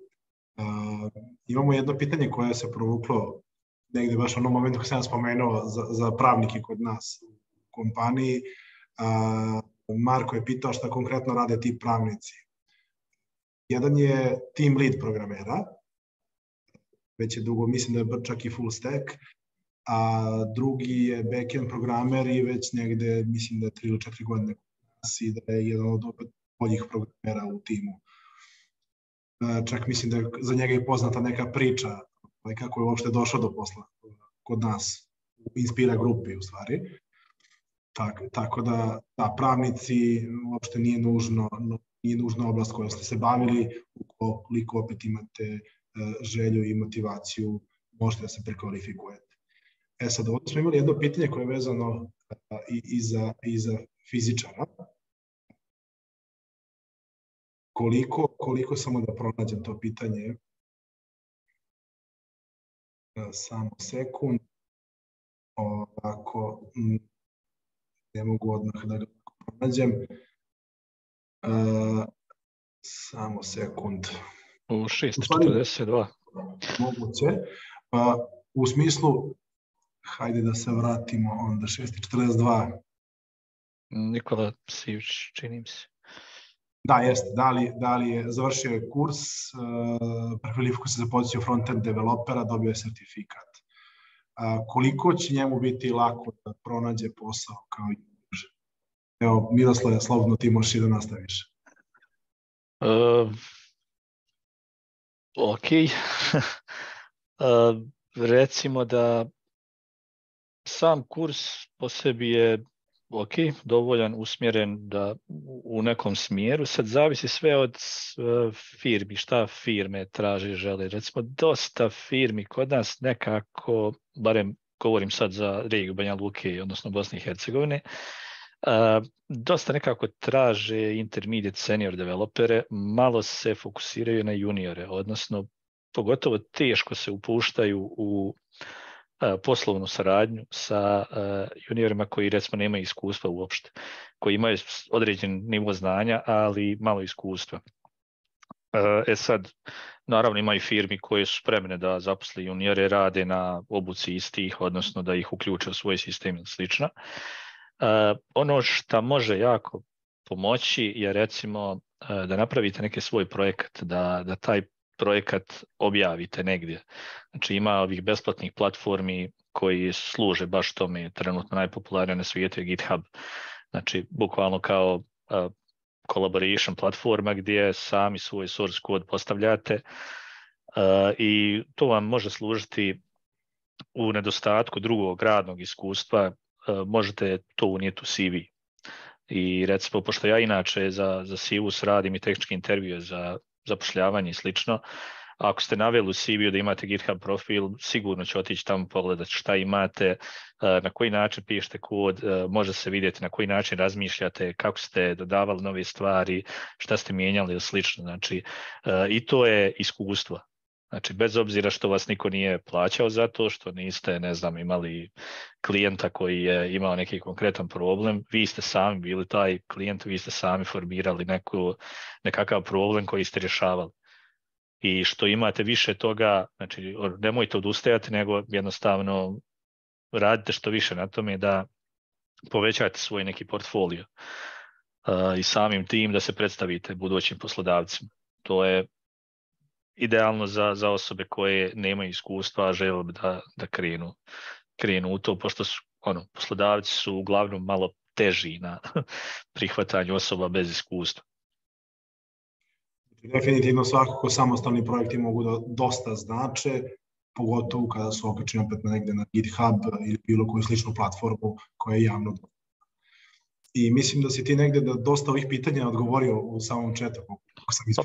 Imamo jedno pitanje koje se provuklo negde baš u onom momentu kad sam spomenuo za pravnike kod nas u kompaniji. Marko je pitao šta konkretno rade ti pravnici. Jedan je team lead programera, već je dugo, mislim da je čak i full stack, a drugi je backend programer i već negde, mislim da je 3 ili 4 godine i da je jedan od boljih programera u timu. Čak mislim da je za njega i poznata neka priča kako je uopšte došao do posla kod nas, u Inspira grupi u stvari. Tako da pravnici uopšte nije nužna oblast kojom ste se bavili, ukoliko opet imate želju i motivaciju, možete da se prekvalifikujete. Sad, ovdje smo imali jedno pitanje koje je vezano i za fizičara. Koliko samo da pronađem to pitanje, samo sekund, ovako, ne mogu odmah da ga pronađem, samo sekund. U 6:42. Moguće. U smislu, hajde da se vratimo onda 6:42. Nikola Sivić, čini mi se. Da, jeste. Da li je završio je kurs, prekvalifikuje se za poziciju front-end developera, dobio je sertifikat. Koliko će njemu biti lako da pronađe posao kao i može? Evo, Miroslave, slobodno ti možeš i da nastaviš. Ok. Recimo da sam kurs po sebi je ok, dovoljan, usmjeren da u nekom smjeru. Sad zavisi sve od firmi, šta firme traži, žele. Recimo, dosta firmi kod nas nekako, barem govorim sad za regiju Banja Luke, odnosno Bosne i Hercegovine, dosta nekako traže intermediate senior developere, malo se fokusiraju na juniore, odnosno pogotovo teško se upuštaju u poslovnu saradnju sa juniorima koji recimo nemaju iskustva uopšte, koji imaju određen nivo znanja, ali malo iskustva. Sad, naravno imaju firmi koje su spremne da zaposle juniore, rade na obuci istih, odnosno da ih uključe u svoj sistem ili slično. Ono što može jako pomoći je recimo da napravite neki svoj projekat, da taj projekat objavite negdje. Znači ima ovih besplatnih platformi koji služe baš tome, trenutno najpopularnije na svijetu je GitHub. Znači bukvalno kao collaboration platforma gdje sami svoj source kod postavljate i to vam može služiti u nedostatku drugog radnog iskustva, možete to unijeti u CV. I recimo, pošto ja inače za Sivus radim i tehnički intervjue za zapošljavanje i slično, ako ste naveli u CV-u da imate GitHub profil, sigurno će otići tamo pogledati šta imate, na koji način pišete kod, može se vidjeti na koji način razmišljate, kako ste dodavali nove stvari, šta ste mijenjali ili slično. Znači, i to je iskustvo. Znači, bez obzira što vas niko nije plaćao za to, što niste, ne znam, imali klijenta koji je imao neki konkretan problem, vi ste sami bili taj klijent, vi ste sami formirali nekakav problem koji ste rješavali. I što imate više toga, znači nemojte odustajati, nego jednostavno radite što više na tome da povećate svoj neki portfolio i samim tim da se predstavite budućim poslodavcima. To je idealno za osobe koje nemaju iskustva, a žele da krenu u to, pošto poslodavci su uglavnom malo teži na prihvatanju osoba bez iskustva. Definitivno svakako samostalni projekti mogu da dosta znače, pogotovo kada su okačeni opet negde na GitHub ili bilo koju sličnu platformu koja je javno dostupna. I mislim da si ti negde da dosta ovih pitanja odgovorio u samom chatu.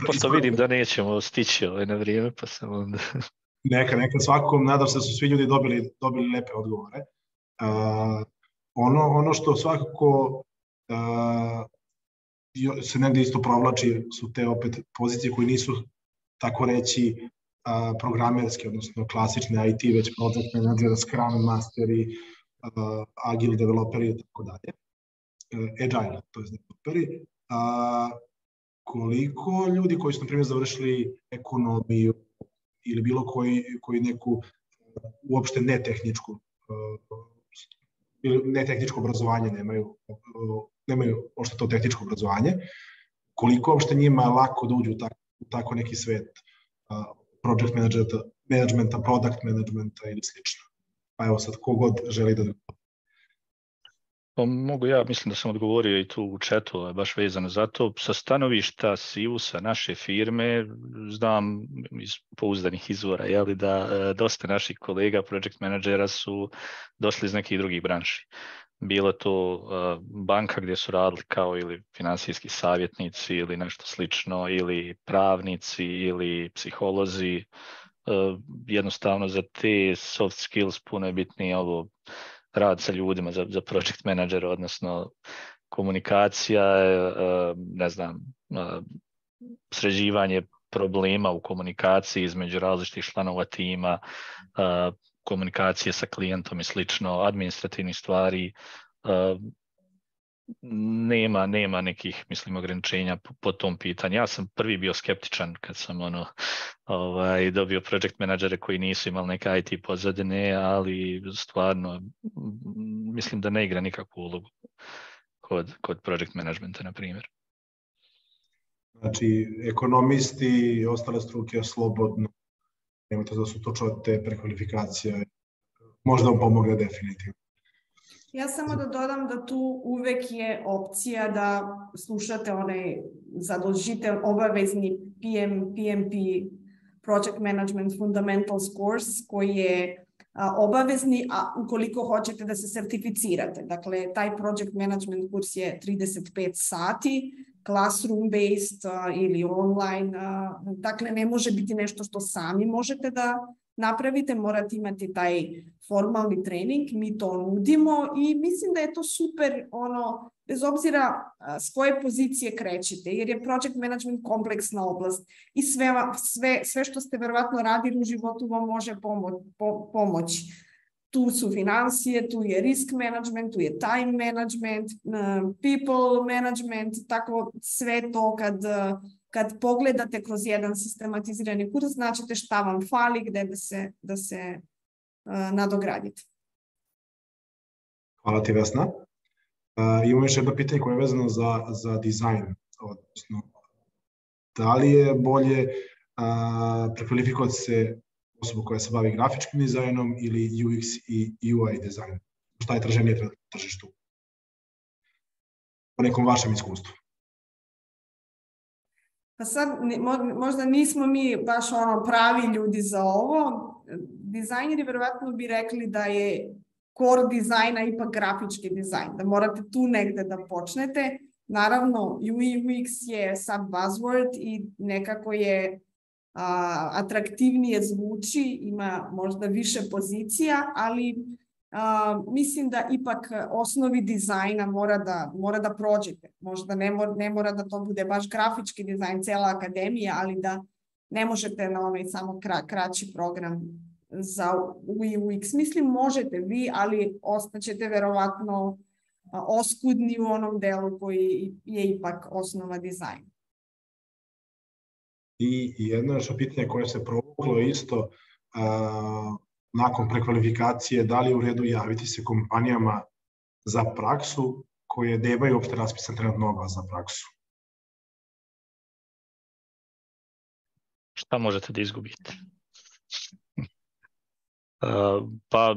Pošto vidim da nećemo stići na vrijeme, pa sam onda... Neka svakako, nadam se da su svi ljudi dobili lepe odgovore. Ono što svakako se negde isto provlači su te opet pozicije koje nisu, tako reći, programerske, odnosno klasične IT, već project manager, Scrum masteri, Agile developeri i tako dalje. Agile, to je developeri. Koliko ljudi koji su, na primjer, završili ekonomiju ili bilo koji neku uopšte netehničko obrazovanje nemaju uopšte to tehničko obrazovanje, koliko uopšte njima je lako da uđu u tako neki svet project managementa, product managementa ili slično. Pa evo sad, kogod želi da odgovori. Pa mogu ja, mislim da sam odgovorio i tu u chatu, baš vezano za to. Sa stanovišta Sivusa, naše firme, znam iz pouzdanih izvora, da dosta naših kolega, project managera su došli iz nekih drugih branši. Bilo to banka gdje su radili kao ili finansijski savjetnici ili nešto slično, ili pravnici ili psiholozi. Jednostavno za te soft skills puno je bitnije ovo rad sa ljudima za project manager, odnosno komunikacija, ne znam, sređivanje problema u komunikaciji između različitih članova tima, komunikacije sa klijentom i slično, administrativnih stvari. Nema nekih, mislim, ograničenja po tom pitanju. Ja sam prvi bio skeptičan kad sam dobio project menadžere koji nisu imali neke IT pozadine, ali stvarno mislim da ne igra nikakvu ulogu kod project managementa, na primjer. Znači, ekonomisti i ostale struke slobodno, nemojte da su to te prekvalifikacije, možda vam pomogne definitivno. Ja samo da dodam da tu uvek je opcija da slušate onaj zadožitelj obavezni PMP Project Management Fundamentals course koji je obavezni, a ukoliko hoćete da se sertificirate. Dakle, taj Project Management kurs je 35 sati, classroom-based ili online. Dakle, ne može biti nešto što sami možete da napravite, morate imati taj formalni trening, mi to nudimo i mislim da je to super, bez obzira s koje pozicije krećete, jer je project management kompleksna oblast i sve što ste verovatno radili u životu vam može pomoći. Tu su financije, tu je risk management, tu je time management, people management, tako sve to kad pogledate kroz jedan sistematizirani kurs, značite šta vam fali, gde da se nadogradite. Hvala ti, Vesna. Imamo još jedno pitanje koje je vezano za dizajn. Odnosno, da li je bolje prekvalifikovati se osobu koja se bavi grafičkim dizajnom ili UX i UI dizajnom? Šta je traženije na tržištu? Po nekom vašem iskustvu. Pa sad, možda nismo mi baš pravi ljudi za ovo. Dizajneri verovatno bi rekli da je core dizajna ipak grafički dizajn, da morate tu negde da počnete. Naravno, UI UX je sad buzzword i nekako je atraktivnije zvuči, ima možda više pozicija, ali mislim da ipak osnovi dizajna mora da prođete. Možda ne mora da to bude baš grafički dizajn, cela akademija, ali da ne možete na onaj samo kraći program za UI UX. Mislim, možete vi, ali ostaćete verovatno oskudni u onom delu koji je ipak osnova dizajna. I jedno još pitanje koje se provuklo isto nakon prekvalifikacije, da li je u redu javiti se kompanijama za praksu koje nemaju uopšte raspisan trenutno oglas za praksu? Šta možete da izgubite? Pa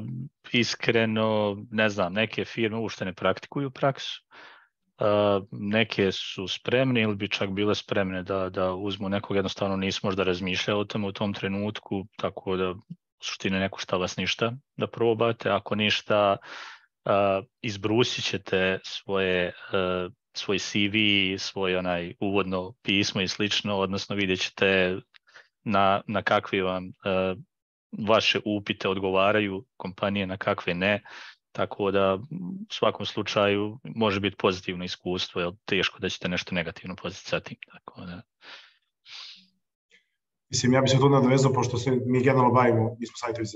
iskreno, ne znam, neke firme uopšte ne praktikuju praksu. Neke su spremne ili bi čak bile spremne da uzmu nekog, jednostavno nisu možda razmišljali o tome u tom trenutku, tako da u suštini ne košta vas ništa da probate. Ako ništa, izbrusit ćete svoj CV, svoj uvodno pismo i slično, odnosno vidjet ćete na kakvi vam vaše upite odgovaraju kompanije, na kakve ne. Tako da u svakom slučaju može biti pozitivno iskustvo, jer teško da ćete nešto negativno posticati. Tako da. Mislim, ja bih se tu nadovezao, pošto se mi generalno bavimo, mi smo sajtovi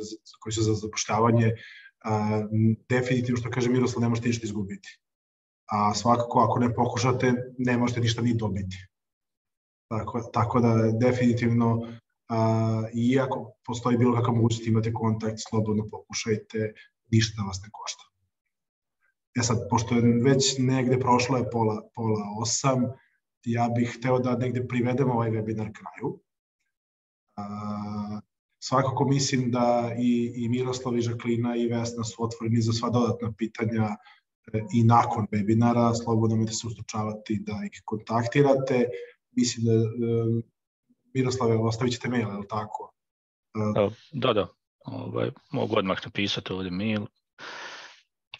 koji su za zapošljavanje, definitivno što kaže Miroslav, ne možete ništa izgubiti. A svakako ako ne pokušate, ne možete ništa ni dobiti. Tako da definitivno, iako postoji bilo kakva mogućnost, imate kontakt, slobodno pokušajte, ništa vas ne košta. Sad, pošto je već negde prošlo je pola 8, ja bih hteo da negde privedemo ovaj webinar kraju. Svakako mislim da i Miroslav, i Žaklina, i Vesna su otvoreni za sva dodatna pitanja i nakon webinara. Slobodno možete se ustručavati da ih kontaktirate. Mislim da, Miroslave, ostavit ćete mail, je li tako? Da. Mogu odmah napisati ovdje mail.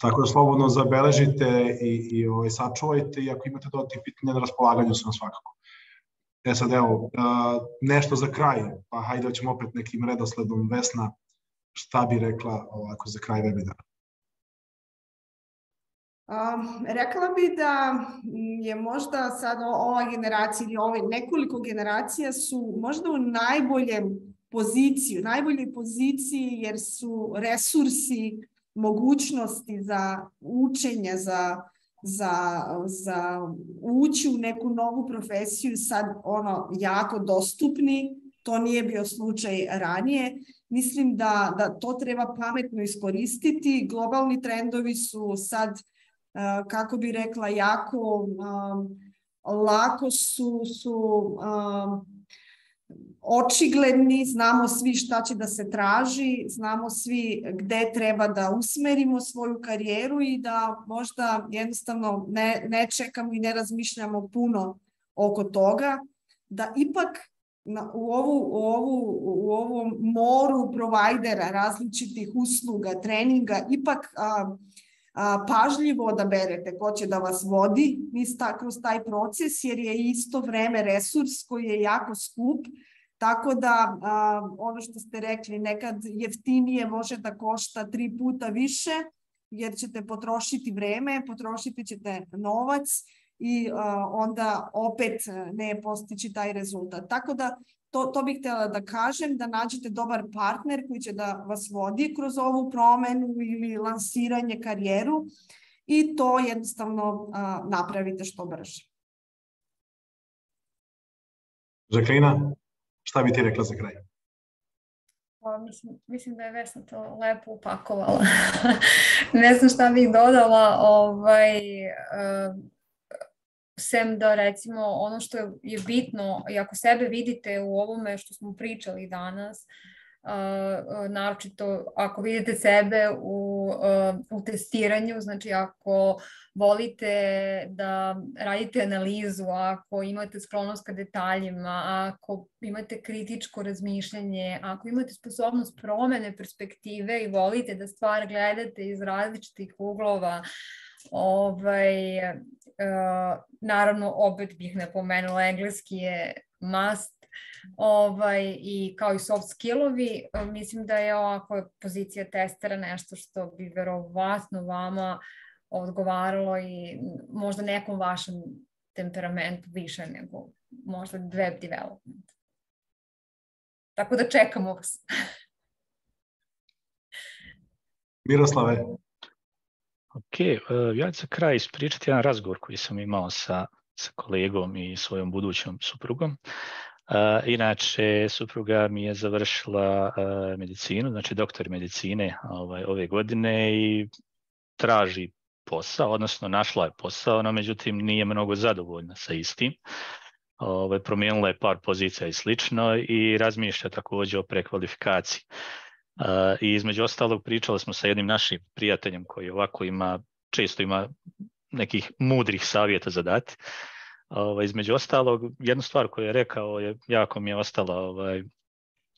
Tako da slobodno zabeležite i sačuvajte, i ako imate dodatnih pitanja, na raspolaganju su nam svakako. Sad evo, nešto za kraj, pa hajde da ćemo opet nekim redosledom. Vesna, šta bi rekla ovako za kraj webinara? Rekla bi da je možda sad ova generacija ili ove nekoliko generacija su možda u najboljoj poziciji jer su resursi, mogućnosti za učenje, za ući u neku novu profesiju sad jako dostupni. To nije bio slučaj ranije. Mislim da to treba pametno iskoristiti. Globalni trendovi su sad, kako bi rekla, jako lako su očigledni, znamo svi šta će da se traži, znamo svi gde treba da usmerimo svoju karijeru i da možda jednostavno ne čekamo i ne razmišljamo puno oko toga, da ipak u ovom moru provajdera različitih usluga, treninga, ipak pažljivo odaberete ko će da vas vodi kroz taj proces, jer je isto vreme resurs koji je jako skup. Tako da, ono što ste rekli, nekad jeftinije može da košta 3 puta više, jer ćete potrošiti vreme, potrošiti ćete novac i onda opet ne postići taj rezultat. Tako da, to bih htjela da kažem, da nađete dobar partner koji će da vas vodi kroz ovu promenu ili lansiranje karijeru i to jednostavno napravite što brže. Žaklina, šta bi ti rekla za kraj? Mislim da je Vesna to lepo upakovala. Ne znam šta bih dodala, sem da recimo ono što je bitno, i ako sebe vidite u ovome što smo pričali danas, naročito ako vidite sebe u testiranju, znači ako volite da radite analizu, ako imate sklonost ka detaljima, ako imate kritičko razmišljanje, ako imate sposobnost promene perspektive i volite da stvar gledate iz različitih uglova, naravno opet bih napomenula, engleski je must, i kao i soft skillovi, mislim da je ovako pozicija testera nešto što bi verovatno vama odgovaralo i možda nekom vašem temperamentu više nego možda web development. Tako da čekamo vas. Miroslave. Ok, ja ću za kraj ispričati jedan razgovor koji sam imao sa kolegom i svojom budućom suprugom. Inače, supruga mi je završila medicinu, znači doktor medicine ove godine i traži posao, odnosno našla je posao, no međutim nije mnogo zadovoljna sa istim. Promijenila je par pozicija i slično i razmišlja također o prekvalifikaciji. I između ostalog pričali smo sa jednim našim prijateljem koji ovako često ima nekih mudrih savjeta za dati. Između ostalog, jednu stvar koju je rekao, jako mi je ostala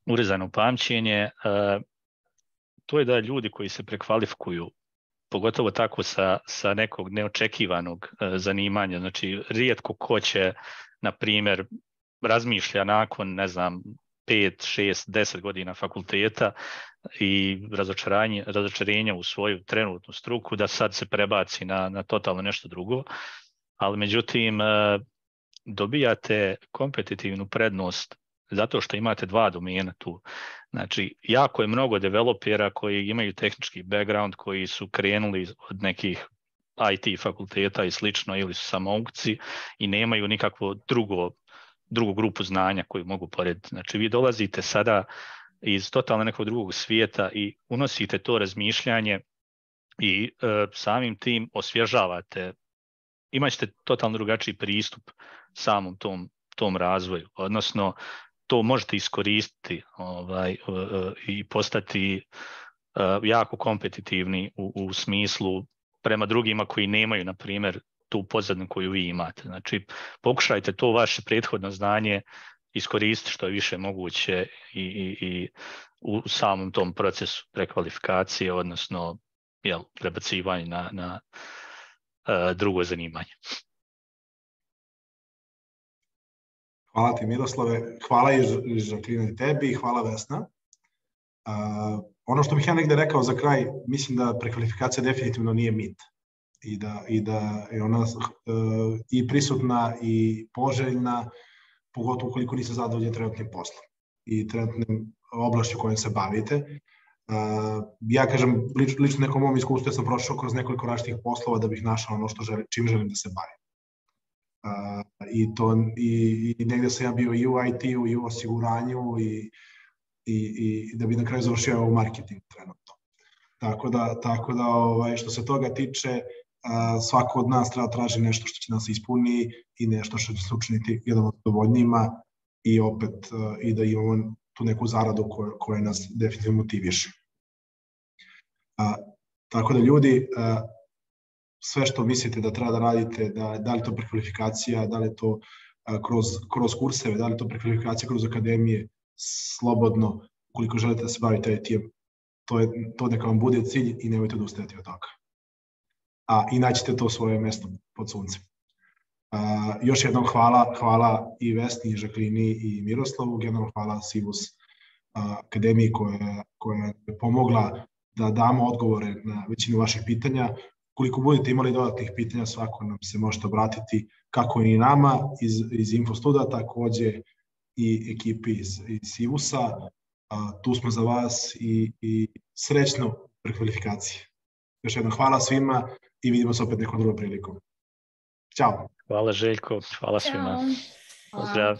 urezano u pamćenje, to je da ljudi koji se prekvalifikuju, pogotovo tako sa nekog neočekivanog zanimanja, znači rijetko ko će, na primjer, razmišlja nakon, 5, 6, 10 godina fakulteta i razočarenja u svoju trenutnu struku, da sad se prebaci na totalno nešto drugo. Ali međutim, dobijate kompetitivnu prednost zato što imate dva domena tu. Znači, jako je mnogo developera koji imaju tehnički background, koji su krenuli od nekih IT fakulteta i slično, ili su samoukci i nemaju nikakvo drugu grupu znanja koju mogu porediti. Znači, vi dolazite sada iz totalno nekog drugog svijeta i unosite to razmišljanje i samim tim osvježavate, imat ćete totalno drugačiji pristup samom tom razvoju, odnosno to možete iskoristiti i postati jako kompetitivni u smislu prema drugima koji nemaju, na primjer, tu pozadinu koju vi imate. Znači, pokušajte to vaše prethodno znanje iskoristiti što je više moguće i u samom tom procesu prekvalifikacije, odnosno prebacivanje na drugo zanimanje. Hvala ti, Miroslave. Hvala i Žaklina i tebi, hvala Vesna. Ono što bih ja negde rekao za kraj, mislim da prekvalifikacija definitivno nije mit i da je ona i prisutna i poželjna, pogotovo ukoliko niste zadovoljni trenutnim poslom i trenutnim oblašću kojom se bavite. Ja kažem, lično nekom mom iskustvu, ja sam prošao kroz nekoliko različitih poslova da bih našao ono čim želim da se bavim. I negde sam ja bio i u IT-u i u osiguranju i da bi na kraju završio u marketingu trenutno. Tako da što se toga tiče, svako od nas treba traži nešto što će nas ispuni i nešto što će se učiniti jedan od dovoljnijima i opet i da imamo tu neku zaradu koja nas definitivno motiviše. Tako da ljudi, sve što mislite da treba da radite, da li to prekvalifikacija, da li to kroz kurseve, da li to prekvalifikacija kroz akademije, slobodno, koliko želite da se bavite IT-em, to neka vam bude cilj i nemojte odustajati od toga. I naćete to svoje mesto pod suncem. Još jednom hvala i Vesni, i Žaklini, i Miroslavu, generalno hvala Sivus akademiji koja je pomogla da damo odgovore na većinu vaših pitanja. Koliko budete imali dodatnih pitanja, svako nam se možete obratiti, kako i nama iz Infostuda, takođe i ekipi iz Sivusa. Tu smo za vas i srećno prekvalifikacije. Još jednom hvala svima i vidimo se opet nekom drugom prilikom. Ćao. Hvala Željko, hvala svima. Pozdrav.